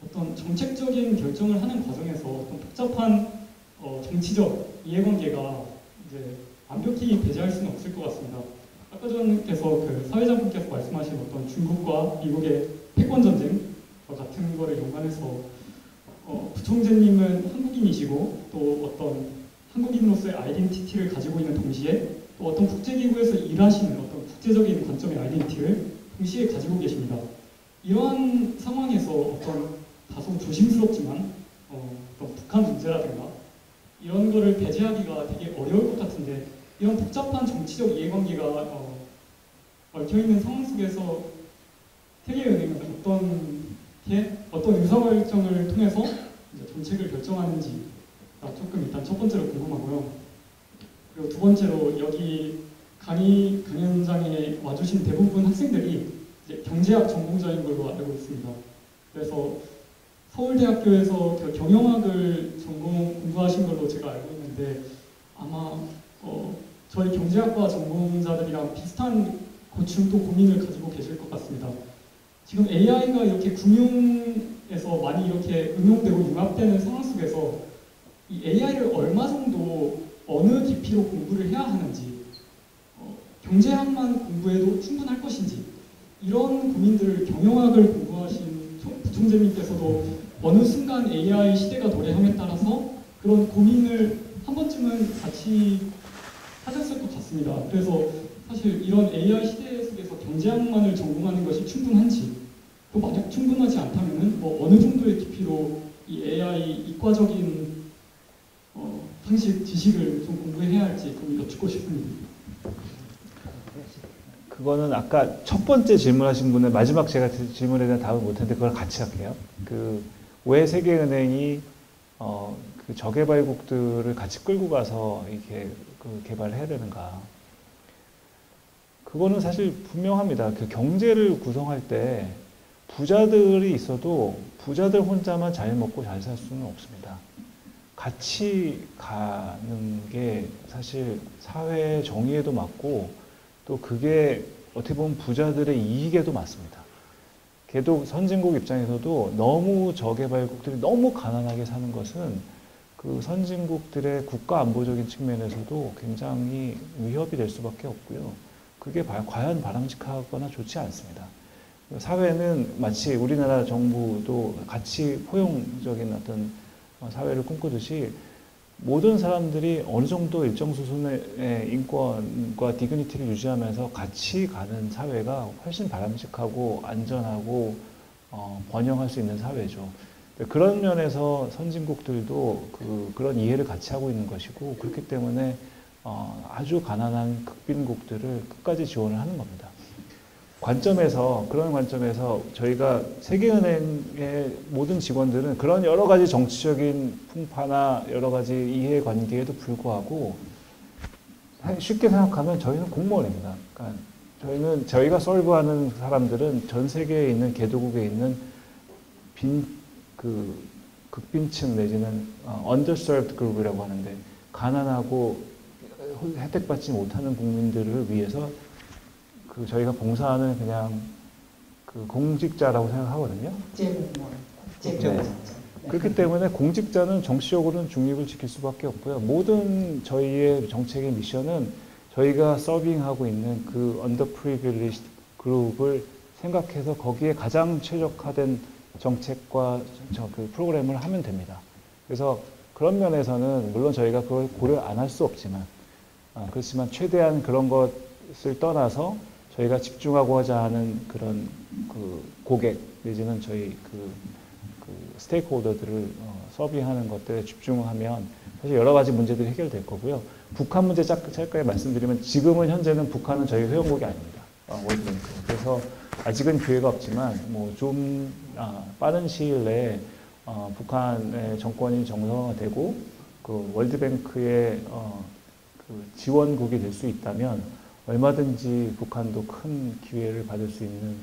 어떤 정책적인 결정을 하는 과정에서 어떤 복잡한 정치적 이해관계가 이제 완벽히 배제할 수는 없을 것 같습니다. 아까 전께서 그 사회자분께서 말씀하신 어떤 중국과 미국의 패권 전쟁과 같은 거를 연관해서 부총재님은 한국인이시고 또 어떤 한국인으로서의 아이덴티티를 가지고 있는 동시에 또 어떤 국제기구에서 일하시는 어떤 국제적인 관점의 아이덴티티를 동시에 가지고 계십니다. 이러한 상황에서 어떤 다소 조심스럽지만 어떤 북한 문제라든가 이런 거를 배제하기가 되게 어려울 것 같은데 이런 복잡한 정치적 이해관계가 얽혀있는 상황 속에서 세계은행은 어떤 의사결정을 통해서 이제 정책을 결정하는지 조금 일단 첫 번째로 궁금하고요. 그리고 두 번째로 여기 강연장에 와주신 대부분 학생들이 이제 경제학 전공자인 걸로 알고 있습니다. 그래서 서울대학교에서 경영학을 공부하신 걸로 제가 알고 있는데 아마 저희 경제학과 전공자들이랑 비슷한 고충 또 고민을 가지고 계실 것 같습니다. 지금 AI가 이렇게 금융에서 많이 이렇게 응용되고 융합되는 상황 속에서 이 AI를 얼마 정도 어느 깊이로 공부를 해야 하는지 경제학만 공부해도 충분할 것인지 이런 고민들을 경영학을 공부하신 부총재님께서도 어느 순간 AI 시대가 도래함에 따라서 그런 고민을 한 번쯤은 같이 하셨을 것 같습니다. 그래서 사실 이런 AI 시대 속에서 경제학만을 전공하는 것이 충분한지 또 만약 충분하지 않다면 뭐 어느 정도의 깊이로 이 AI 이과적인 상식, 지식을 좀 공부해야 할지 좀 여쭙고 싶습니다. 그거는 아까 첫 번째 질문하신 분의 마지막 제가 질문에 대한 답을 못했는데 그걸 같이 할게요. 왜 세계은행이 그 저개발국들을 같이 끌고 가서 이렇게 개발을 해야 되는가? 그거는 사실 분명합니다. 그 경제를 구성할 때 부자들이 있어도 부자들 혼자만 잘 먹고 잘 살 수는 없습니다. 같이 가는 게 사실 사회 정의에도 맞고 또 그게 어떻게 보면 부자들의 이익에도 맞습니다. 걔도 선진국 입장에서도 너무 저개발국들이 너무 가난하게 사는 것은 그 선진국들의 국가 안보적인 측면에서도 굉장히 위협이 될 수밖에 없고요. 그게 과연 바람직하거나 좋지 않습니다. 사회는 마치 우리나라 정부도 같이 포용적인 어떤 사회를 꿈꾸듯이 모든 사람들이 어느 정도 일정 수준의 인권과 디그니티를 유지하면서 같이 가는 사회가 훨씬 바람직하고 안전하고 번영할 수 있는 사회죠. 그런 면에서 선진국들도 그런 이해를 같이 하고 있는 것이고 그렇기 때문에 아주 가난한 극빈국들을 끝까지 지원을 하는 겁니다. 그런 관점에서 저희가 세계은행의 모든 직원들은 그런 여러 가지 정치적인 풍파나 여러 가지 이해관계에도 불구하고 쉽게 생각하면 저희는 공무원입니다. 그러니까 저희가 솔브하는 사람들은 전 세계에 있는 개도국에 있는 극빈층 내지는 underserved group이라고 하는데 가난하고 혜택받지 못하는 국민들을 위해서 저희가 봉사하는 그냥 공직자라고 생각하거든요. 국제공무원, 국제공직자. 그렇기 때문에 공직자는 정치적으로는 중립을 지킬 수밖에 없고요. 모든 저희의 정책의 미션은 저희가 서빙하고 있는 그 언더프리빌리지드 그룹을 생각해서 거기에 가장 최적화된 정책과 그 프로그램을 하면 됩니다. 그래서 그런 면에서는 물론 저희가 그걸 고려 안 할 수 없지만 그렇지만 최대한 그런 것을 떠나서 저희가 집중하고자 하는 그런 그 고객 내지는 저희 그 스테이크홀더들을 서빙하는 것들에 집중하면 사실 여러 가지 문제들이 해결될 거고요. 북한 문제 짧게 말씀드리면 지금은 현재는 북한은 저희 회원국이 아닙니다. 월드뱅크. 그래서 아직은 기회가 없지만 뭐 좀 빠른 시일 내에 북한의 정권이 정상화되고 그 월드뱅크의 그 지원국이 될 수 있다면 얼마든지 북한도 큰 기회를 받을 수 있는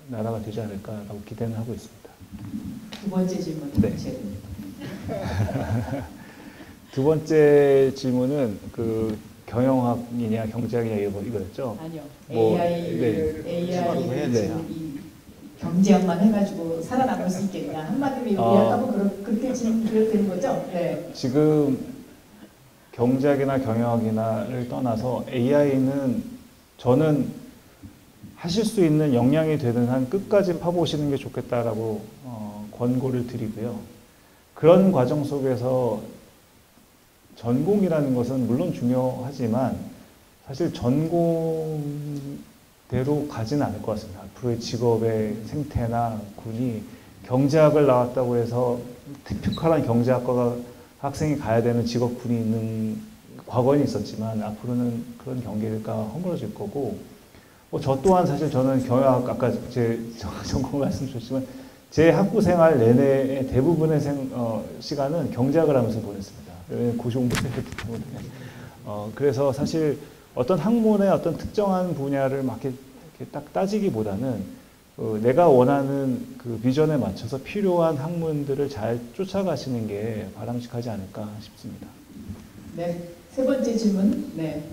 나라가 되지 않을까라고 기대는 하고 있습니다. 두 번째 질문 네. 하셔야 됩니다. 두 번째 질문은 그 경영학이냐 경제학이냐 이거였죠? 아니요. 뭐, AI를 네. 지금 이 경제학만 해가지고 살아남을 수 있겠냐 한마디로 요약하면 그렇게 되는 거죠? 네. 지금 경제학이나 경영학이나를 떠나서 AI는 저는 하실 수 있는 역량이 되는 한 끝까지 파보시는 게 좋겠다라고 권고를 드리고요. 그런 과정 속에서 전공이라는 것은 물론 중요하지만 사실 전공대로 가지는 않을 것 같습니다. 앞으로의 직업의 생태나 군이 경제학을 나왔다고 해서 티피컬한 경제학과가 학생이 가야 되는 직업군이 있는 과거에는 있었지만 앞으로는 그런 경계가 허물어질 거고 저 또한 사실 저는 경영학 아까 제 전공 말씀드렸지만 제 학부 생활 내내의 대부분의 시간은 경제학을 하면서 보냈습니다. 고시 공부를 했기 때문에 그래서 사실 어떤 학문의 어떤 특정한 분야를 막 이렇게 딱 따지기보다는 내가 원하는 그 비전에 맞춰서 필요한 학문들을 잘 쫓아가시는 게 바람직하지 않을까 싶습니다. 네. 세 번째 질문. 네.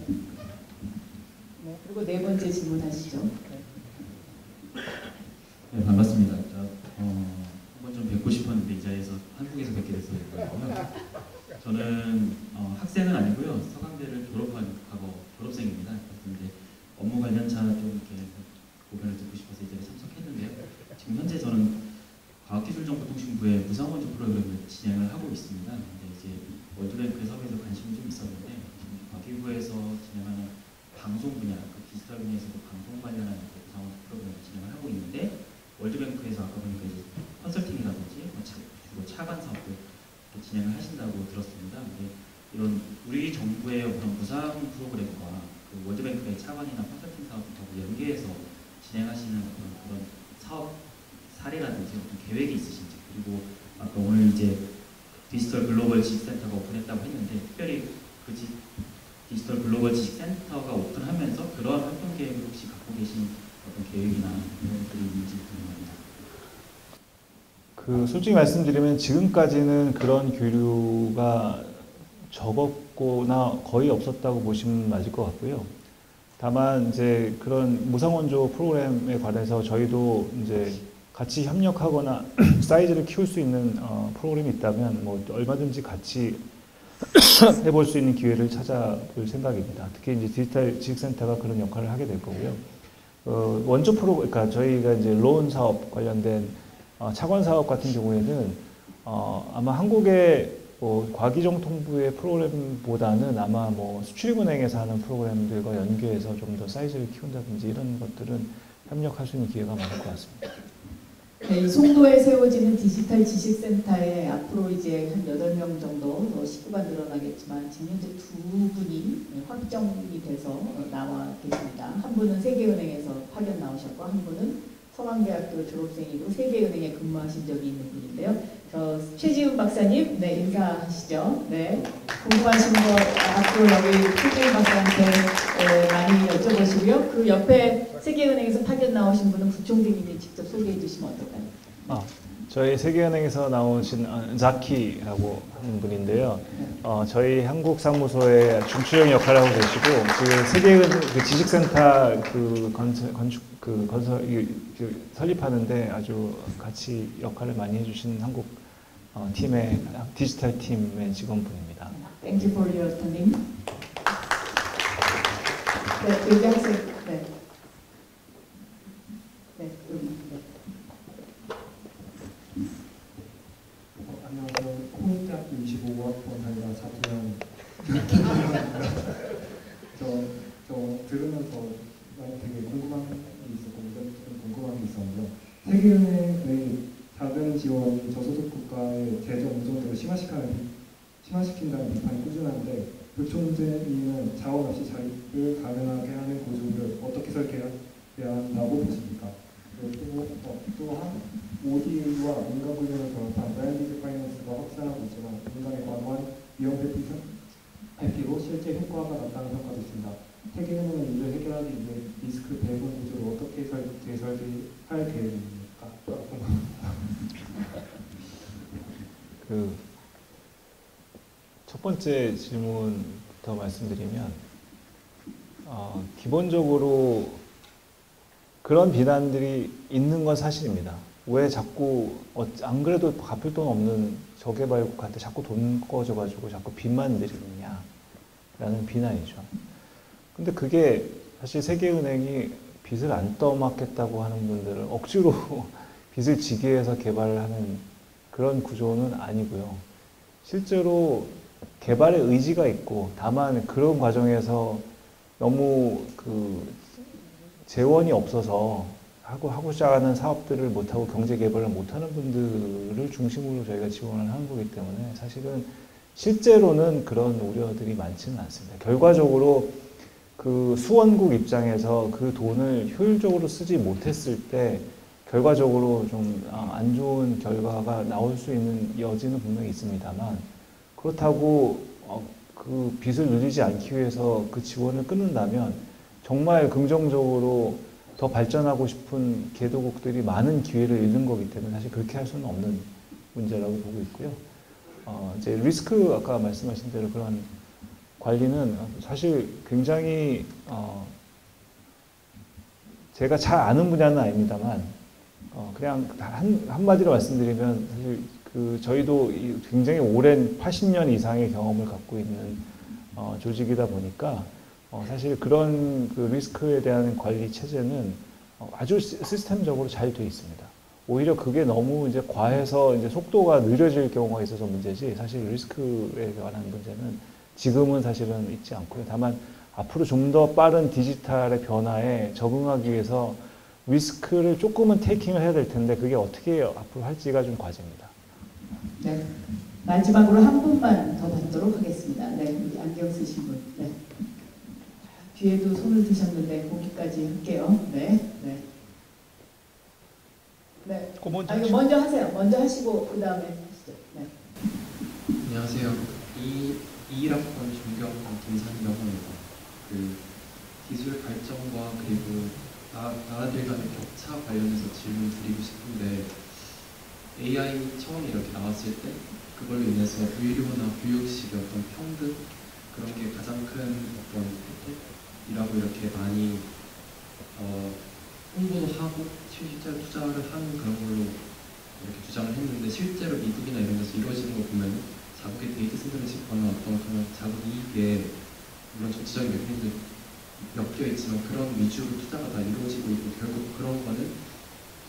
네. 그리고 네 번째 질문 하시죠. 네, 반갑습니다. 한번 좀 뵙고 싶었는데 이 자리에서 한국에서 뵙게 돼서 반갑고요. 저는 학생은 아니고요. 서강대를 졸업한 과거 졸업생입니다. 그런데 업무 관련차 좀 이렇게 고견을 듣고 싶어서 이 자리에 참석했는데요. 지금 현재 저는 과학기술정보통신부의 무상원조 프로그램을 진행을 하고 있습니다. 근데 이제 월드뱅크의 섭외에서 관심이 좀 있었는데 지금 과기부에서 진행하는 방송 분야, 그 디지털 분야에서도 방송 관련한 무상원조 프로그램을 진행을 하고 있는데 월드뱅크에서 아까 보니까 이제 컨설팅이라든지 주로 차관 사업도 진행을 하신다고 들었습니다. 근데 이런 우리 정부의 어떤 무상 프로그램과 그 월드뱅크의 차관이나 컨설팅 사업하고 연계해서 진행하시는 그런 사업 사례라든지 어떤 계획이 있으신지, 그리고 아까 오늘 이제 디지털 글로벌 지식센터가 오픈했다고 했는데 특별히 그 디지털 글로벌 지식센터가 오픈하면서 그러한 활동 계획을 혹시 갖고 계신 어떤 계획이나 그런 것들이 있는지 궁금합니다. 솔직히 말씀드리면 지금까지는 그런 교류가 적었거나 거의 없었다고 보시면 맞을 것 같고요. 다만 이제 그런 무상원조 프로그램에 관해서 저희도 이제 같이 협력하거나 사이즈를 키울 수 있는 프로그램이 있다면 뭐 얼마든지 같이 해볼 수 있는 기회를 찾아볼 생각입니다. 특히 이제 디지털 지식센터가 그런 역할을 하게 될 거고요. 원조 그러니까 저희가 이제 론 사업 관련된 차관 사업 같은 경우에는 아마 한국의 과기정통부의 프로그램보다는 아마 뭐 수출입은행에서 하는 프로그램들과 연계해서 좀 더 사이즈를 키운다든지 이런 것들은 협력할 수 있는 기회가 많을 것 같습니다. 네, 이 송도에 세워지는 디지털 지식센터에 앞으로 이제 한 8명 정도 더 식구가 늘어나겠지만 지금 현재 두 분이 확정이 돼서 나와 계십니다. 한 분은 세계은행에서 파견 나오셨고 한 분은 서강대학교 졸업생이고 세계은행에 근무하신 적이 있는 분인데요. 최지훈 박사님, 네, 인사하시죠. 네, 궁금하신 거 앞으로 여기 최지훈 박사한테 많이 여쭤보시고요. 그 옆에 세계은행에서 파견 나오신 분은 부총재님이 직접 소개해 주시면 어떨까요? 저희 세계은행에서 나오신 자키라고 하는 분인데요. 저희 한국 사무소의 중추적인 역할을 하고 계시고 그 세계은행 그 지식센터 설립하는데 아주 같이 역할을 많이 해주신 한국 팀의 디지털 팀의 직원분입니다. Thank you for your attending. 네, 여기 학생. 네. 네, 여기. 네. 안녕하세요. 코믹대학교 25학번 다니는 사태현. 저 들으면서 많이 되게 궁금한 게 있었고, 좀 궁금한 게 있었는데요. 세계은행의 작은 지원 저소득 국가의 재정 의존도를 심화시킨다는 비판이 꾸준한데, 교촌제민은 자원 없이 자립을 가능하게 하는 구조를 어떻게 설계해야 한다고 보십니까? 그리고 또한 ODA와 민간 구조를 결합한 브랜디드 파이낸스가 확산하고 있지만 민간의 과도한 위험 회피로 실제 효과가 낮다는 평가도 있습니다. 세계은행은 이를 해결하기 위해 리스크 배분 구조를 어떻게 재설계할 계획입니까? 첫 번째 질문부터 말씀드리면 기본적으로 그런 비난들이 있는 건 사실입니다. 왜 자꾸 안 그래도 갚을 돈 없는 저개발국한테 자꾸 돈 꺼져가지고 자꾸 빚만 들이느냐라는 비난이죠. 근데 그게 사실 세계은행이 빚을 안 떠맡겠다고 하는 분들을 억지로 빚을 지게 해서 개발을 하는 그런 구조는 아니고요. 실제로 개발의 의지가 있고 다만 그런 과정에서 너무 재원이 없어서 하고자 하는 사업들을 못하고 경제 개발을 못하는 분들을 중심으로 저희가 지원을 하는 거기 때문에 사실은 실제로는 그런 우려들이 많지는 않습니다. 결과적으로 그 수원국 입장에서 그 돈을 효율적으로 쓰지 못했을 때 결과적으로 좀 안 좋은 결과가 나올 수 있는 여지는 분명히 있습니다만 그렇다고 그 빚을 늘리지 않기 위해서 그 지원을 끊는다면 정말 긍정적으로 더 발전하고 싶은 개도국들이 많은 기회를 잃는 거기 때문에 사실 그렇게 할 수는 없는 문제라고 보고 있고요. 이제 리스크 아까 말씀하신 대로 그런 관리는 사실 굉장히 제가 잘 아는 분야는 아닙니다만 그냥 한마디로 말씀드리면 사실 저희도 굉장히 오랜 80년 이상의 경험을 갖고 있는 조직이다 보니까 사실 그런 리스크에 대한 관리 체제는 아주 시스템적으로 잘 돼 있습니다. 오히려 그게 너무 이제 과해서 이제 속도가 느려질 경우가 있어서 문제지 사실 리스크에 관한 문제는 지금은 사실은 있지 않고요. 다만 앞으로 좀 더 빠른 디지털의 변화에 적응하기 위해서 리스크를 조금은 테이킹을 해야 될 텐데 그게 어떻게 앞으로 할지가 좀 과제입니다. 네. 마지막으로 한 분만 더 받도록 하겠습니다. 네, 여기 안경 쓰신 분. 네. 뒤에도 손을 드셨는데 거기까지 할게요. 네, 네. 네. 먼저 하세요. 먼저 하시고 그 다음에 하시죠. 네. 안녕하세요. 21학번 존경학번 김산이라고 합니다. 기술 발전과 그리고 나라들 간의 격차 관련해서 질문 드리고 싶은데 AI 처음 이렇게 나왔을 때 그걸로 인해서 의료나 교육식의 어떤 평등 그런 게 가장 큰 어떤 혜택이라고 이렇게 많이 홍보도 하고 실제로 투자를 하는 그런 걸로 이렇게 주장을 했는데 실제로 미국이나 이런 데서 이루어지는 거 보면 자국의 데이터 센터를 짓거나 어떤 그런 자국 이익에 물론 정치적인 메커니즘도 엮여 있지만 그런 위주로 투자가 다 이루어지고 있고 결국 그런 거는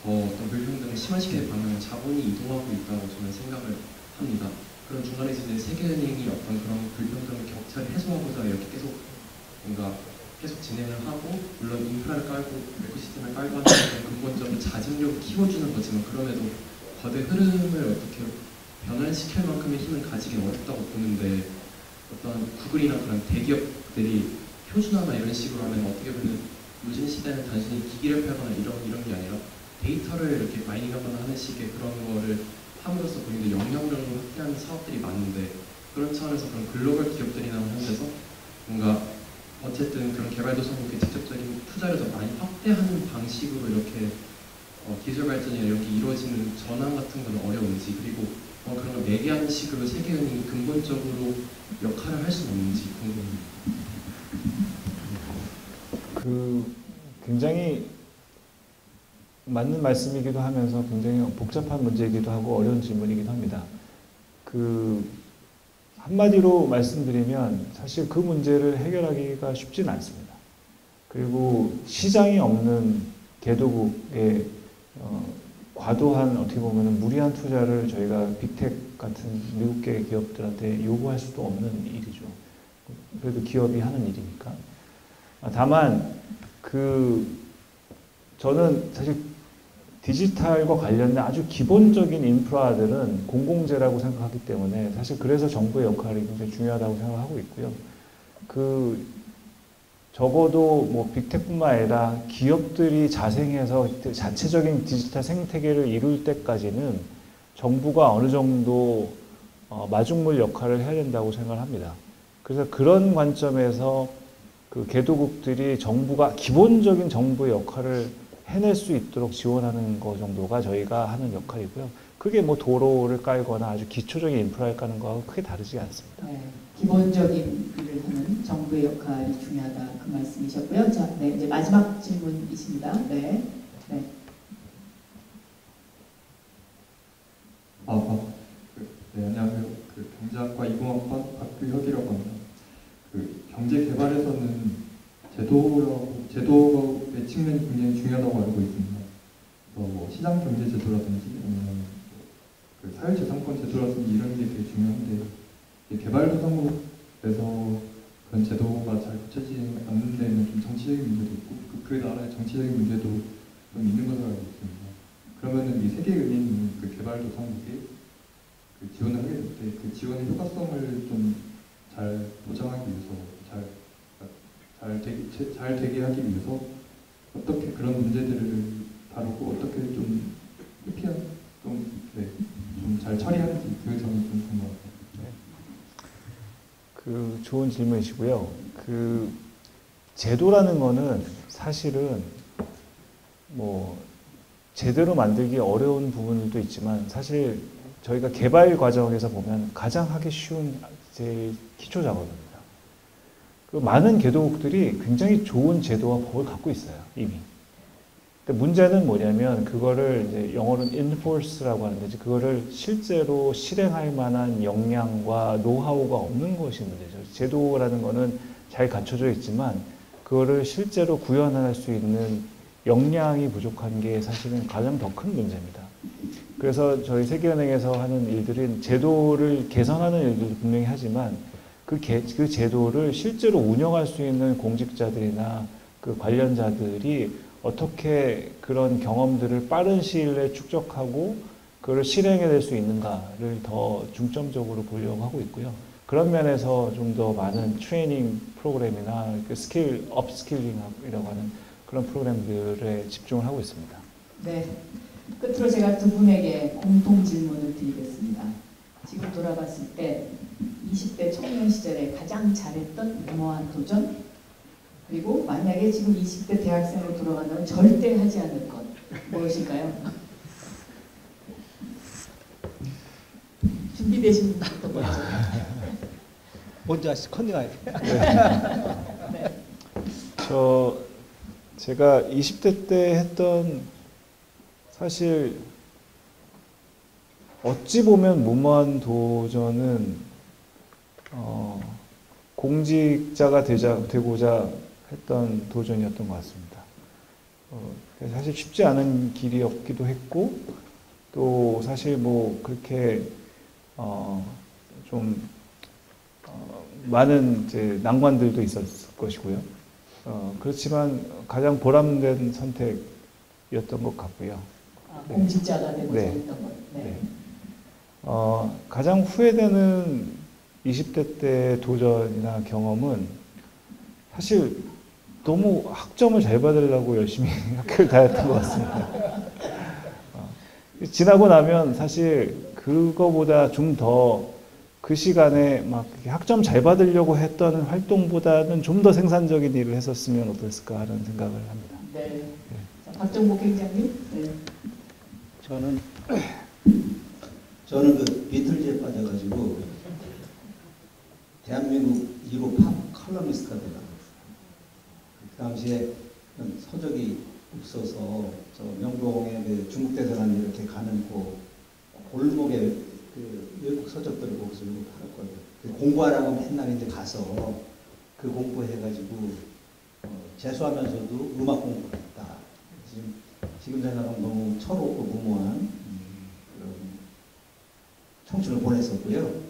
더 어떤 불평등을 심화시키는 방향으로 자본이 이동하고 있다고 저는 생각을 합니다. 그런 중간에서 이제 세계은행이 어떤 그런 불평등 격차를 해소하고자 이렇게 계속 뭔가 계속 진행을 하고 물론 인프라를 깔고 에코시스템을 깔고 하는 건 근본적인 자진력을 키워주는 거지만 그럼에도 거대 흐름을 어떻게 변화시킬 만큼의 힘을 가지긴 어렵다고 보는데 어떤 구글이나 그런 대기업들이 표준화나 이런 식으로 하면 어떻게 보면 요즘 시대는 단순히 기기를 팔거나 이런 게 아니라 데이터를 이렇게 마이닝하거나 하는 식의 그런 거를 함으로써 본인들 영향력을 확대하는 사업들이 많은데 그런 차원에서 그런 글로벌 기업들이나 하는 데서 뭔가 어쨌든 그런 개발도상국에 직접적인 투자를 더 많이 확대하는 방식으로 이렇게 기술 발전이나 이런 게 이루어지는 전환 같은 건 어려운지, 그리고 그런 걸 매개하는 식으로 세계은행이 근본적으로 역할을 할 수는 없는지 궁금합니다. 굉장히 맞는 말씀이기도 하면서 굉장히 복잡한 문제이기도 하고 어려운 질문이기도 합니다. 한마디로 말씀드리면 사실 그 문제를 해결하기가 쉽지는 않습니다. 그리고 시장이 없는 개도국에 과도한 어떻게 보면 무리한 투자를 저희가 빅텍 같은 미국계 기업들한테 요구할 수도 없는 일이죠. 그래도 기업이 하는 일이니까. 다만 저는 사실 디지털과 관련된 아주 기본적인 인프라들은 공공재라고 생각하기 때문에 사실 그래서 정부의 역할이 굉장히 중요하다고 생각하고 있고요. 적어도 뭐 빅텍뿐만 아니라 기업들이 자생해서 자체적인 디지털 생태계를 이룰 때까지는 정부가 어느 정도 마중물 역할을 해야 된다고 생각을 합니다. 그래서 그런 관점에서 개도국들이 정부가 기본적인 정부의 역할을 해낼 수 있도록 지원하는 것 정도가 저희가 하는 역할이고요. 그게 뭐 도로를 깔거나 아주 기초적인 인프라를 까는 거하고 크게 다르지 않습니다. 네, 기본적인 일을 하는 정부의 역할이 중요하다 그 말씀이셨고요. 자, 네, 이제 마지막 질문이십니다. 네. 네. 네, 안녕하세요. 경제학과 이공학과 박규혁이라고 합니다. 경제 개발에서는 제도의 측면이 굉장히 중요하다고 알고 있습니다. 뭐 시장 경제 제도라든지 아니면 사회재산권 제도라든지 이런 게 되게 중요한데 개발도상국에서 그런 제도가 잘 갖춰지지 않는 데는 좀 정치적인 문제도 있고 그 나라의 정치적인 문제도 좀 있는 것으로 알고 있습니다. 그러면은 이 세계은행이 개발도상국에 지원을 하게 될 때 그 지원의 효과성을 좀 잘 보장하기 위해서 잘 되게 하기 위해서 어떻게 그런 문제들을 다루고 어떻게 좀 회피한 좀 잘 처리하는지 그 점이 좀 궁금합니다. 좋은 질문이시고요. 제도라는 거는 사실은 뭐 제대로 만들기 어려운 부분도 있지만 사실 저희가 개발 과정에서 보면 가장 하기 쉬운 제일 기초 작업입니다. 많은 개도국들이 굉장히 좋은 제도와 법을 갖고 있어요, 이미. 근데 문제는 뭐냐면 그거를 이제 영어로는 enforce라고 하는데 그거를 실제로 실행할 만한 역량과 노하우가 없는 것이 문제죠. 제도라는 거는 잘 갖춰져 있지만 그거를 실제로 구현할 수 있는 역량이 부족한 게 사실은 가장 더 큰 문제입니다. 그래서 저희 세계은행에서 하는 일들은 제도를 개선하는 일들도 분명히 하지만 그 제도를 실제로 운영할 수 있는 공직자들이나 그 관련자들이 어떻게 그런 경험들을 빠른 시일 내에 축적하고 그걸 실행해낼 수 있는가를 더 중점적으로 보려고 하고 있고요. 그런 면에서 좀 더 많은 트레이닝 프로그램이나 스킬 업스킬링이라고 하는 그런 프로그램들에 집중을 하고 있습니다. 네. 끝으로 제가 두 분에게 공통 질문을 드리겠습니다. 지금 돌아봤을 때 20대 청년 시절에 가장 잘했던 무모한 도전, 그리고 만약에 지금 20대 대학생으로 돌아간다면 절대 하지 않을 것 무엇일까요? 준비되신 분부터 먼저. 먼저 컨닝할 때. 네. 제가 20대 때 했던 사실 어찌 보면 무모한 도전은 공직자가 되고자 했던 도전이었던 것 같습니다. 사실 쉽지 않은 길이었기도 했고 또 사실 뭐 그렇게 좀 많은 이제 난관들도 있었을 것이고요. 그렇지만 가장 보람된 선택이었던 것 같고요. 공직자가 되고자 네. 했던 것. 네. 가장 후회되는 20대 때 도전이나 경험은 사실 너무 학점을 잘 받으려고 열심히 학교를 다녔던 것 같습니다. 지나고 나면 사실 그거보다 좀 더 그 시간에 막 학점 잘 받으려고 했던 활동보다는 좀 더 생산적인 일을 했었으면 어땠을까 하는 생각을 합니다. 네. 자, 박정복 행장님. 네. 저는 그 비틀즈에 빠져가지고 대한민국 1호 팝 컬럼니스트가 되려고 그 당시에 서적이 없어서 저 명동에 그 중국 대사관 이렇게 가는 그 골목에 그 외국 서적들을 거기서 팔았거든요. 공부하라고 맨날 이제 가서 그 공부해가지고 재수하면서도 음악 공부를 했다. 지금 생각하면 너무 철없고 무모한 그런 청춘을 보냈었고요.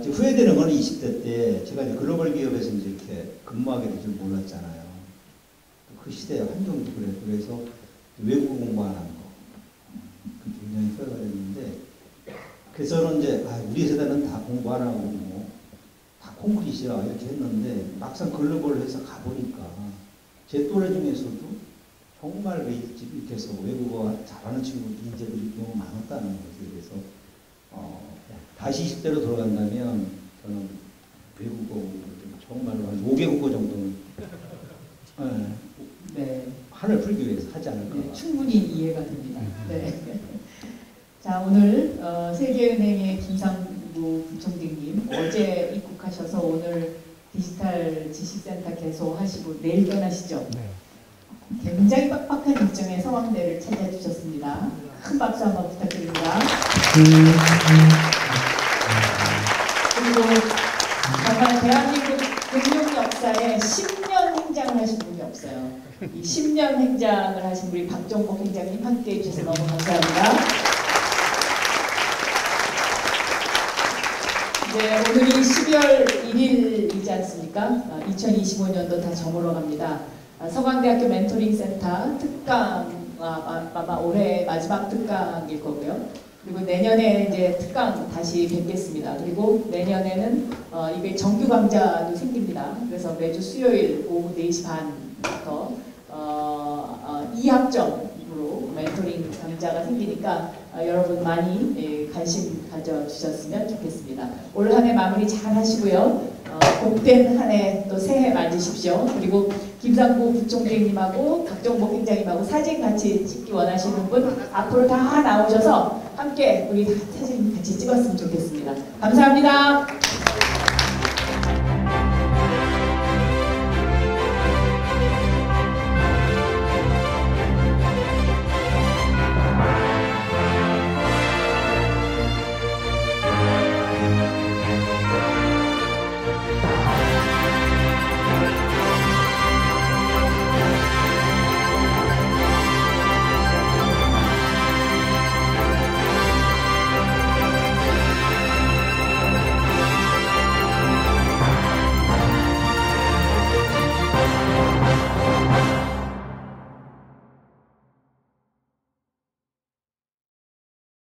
이제 후회되는 건 20대 때 제가 이제 글로벌 기업에서 이제 이렇게 근무하게 될 줄 몰랐잖아요. 그 시대의 환경도 그래서 외국어 공부 안 한 거. 굉장히 후회가 됐는데, 그래서 저는 이제 우리 세대는 다 공부 안 하고 다 콩크릿이야 이렇게 했는데 막상 글로벌 회사 가보니까 제 또래 중에서도 정말 이렇게 해서 외국어 잘하는 친구 인재들이 너무 많았다는 거죠. 그래서 다시 20대로 돌아간다면 저는 외국어 정말로 한 5개국어 정도는 네. 한을 풀기 위해서 하지 않을까. 네, 충분히 이해가 됩니다. 네. 자, 오늘 세계은행의 김상구 부총재님 어제 입국하셔서 오늘 디지털 지식센터 개소하시고 내일 떠나시죠? 네. 굉장히 빡빡한 일정에 서강대를 찾아주셨습니다. 큰 박수 한번 부탁드립니다. 그리고 정말 대한민국 금융 역사에 10년 행장을 하신 분이 없어요. 이 10년 행장을 하신 우리 박정복 행장님 함께해 주셔서 너무 감사합니다. 이제 오늘이 12월 1일이지 않습니까? 2025년도 다 저물어 갑니다. 서강대학교 멘토링 센터 특강 아마 올해 마지막 특강일 거고요. 그리고 내년에 이제 특강 다시 뵙겠습니다. 그리고 내년에는 이게 정규 강좌도 생깁니다. 그래서 매주 수요일 오후 4시 반부터 2학점으로 멘토링 강좌가 생기니까 여러분 많이 관심 가져주셨으면 좋겠습니다. 올 한 해 마무리 잘 하시고요. 복된 한 해 또 새해 맞으십시오. 그리고 김상구 부총재님하고 박정복 행장님하고 사진 같이 찍기 원하시는 분 앞으로 다 나오셔서 함께 우리 사진 같이 찍었으면 좋겠습니다. 감사합니다.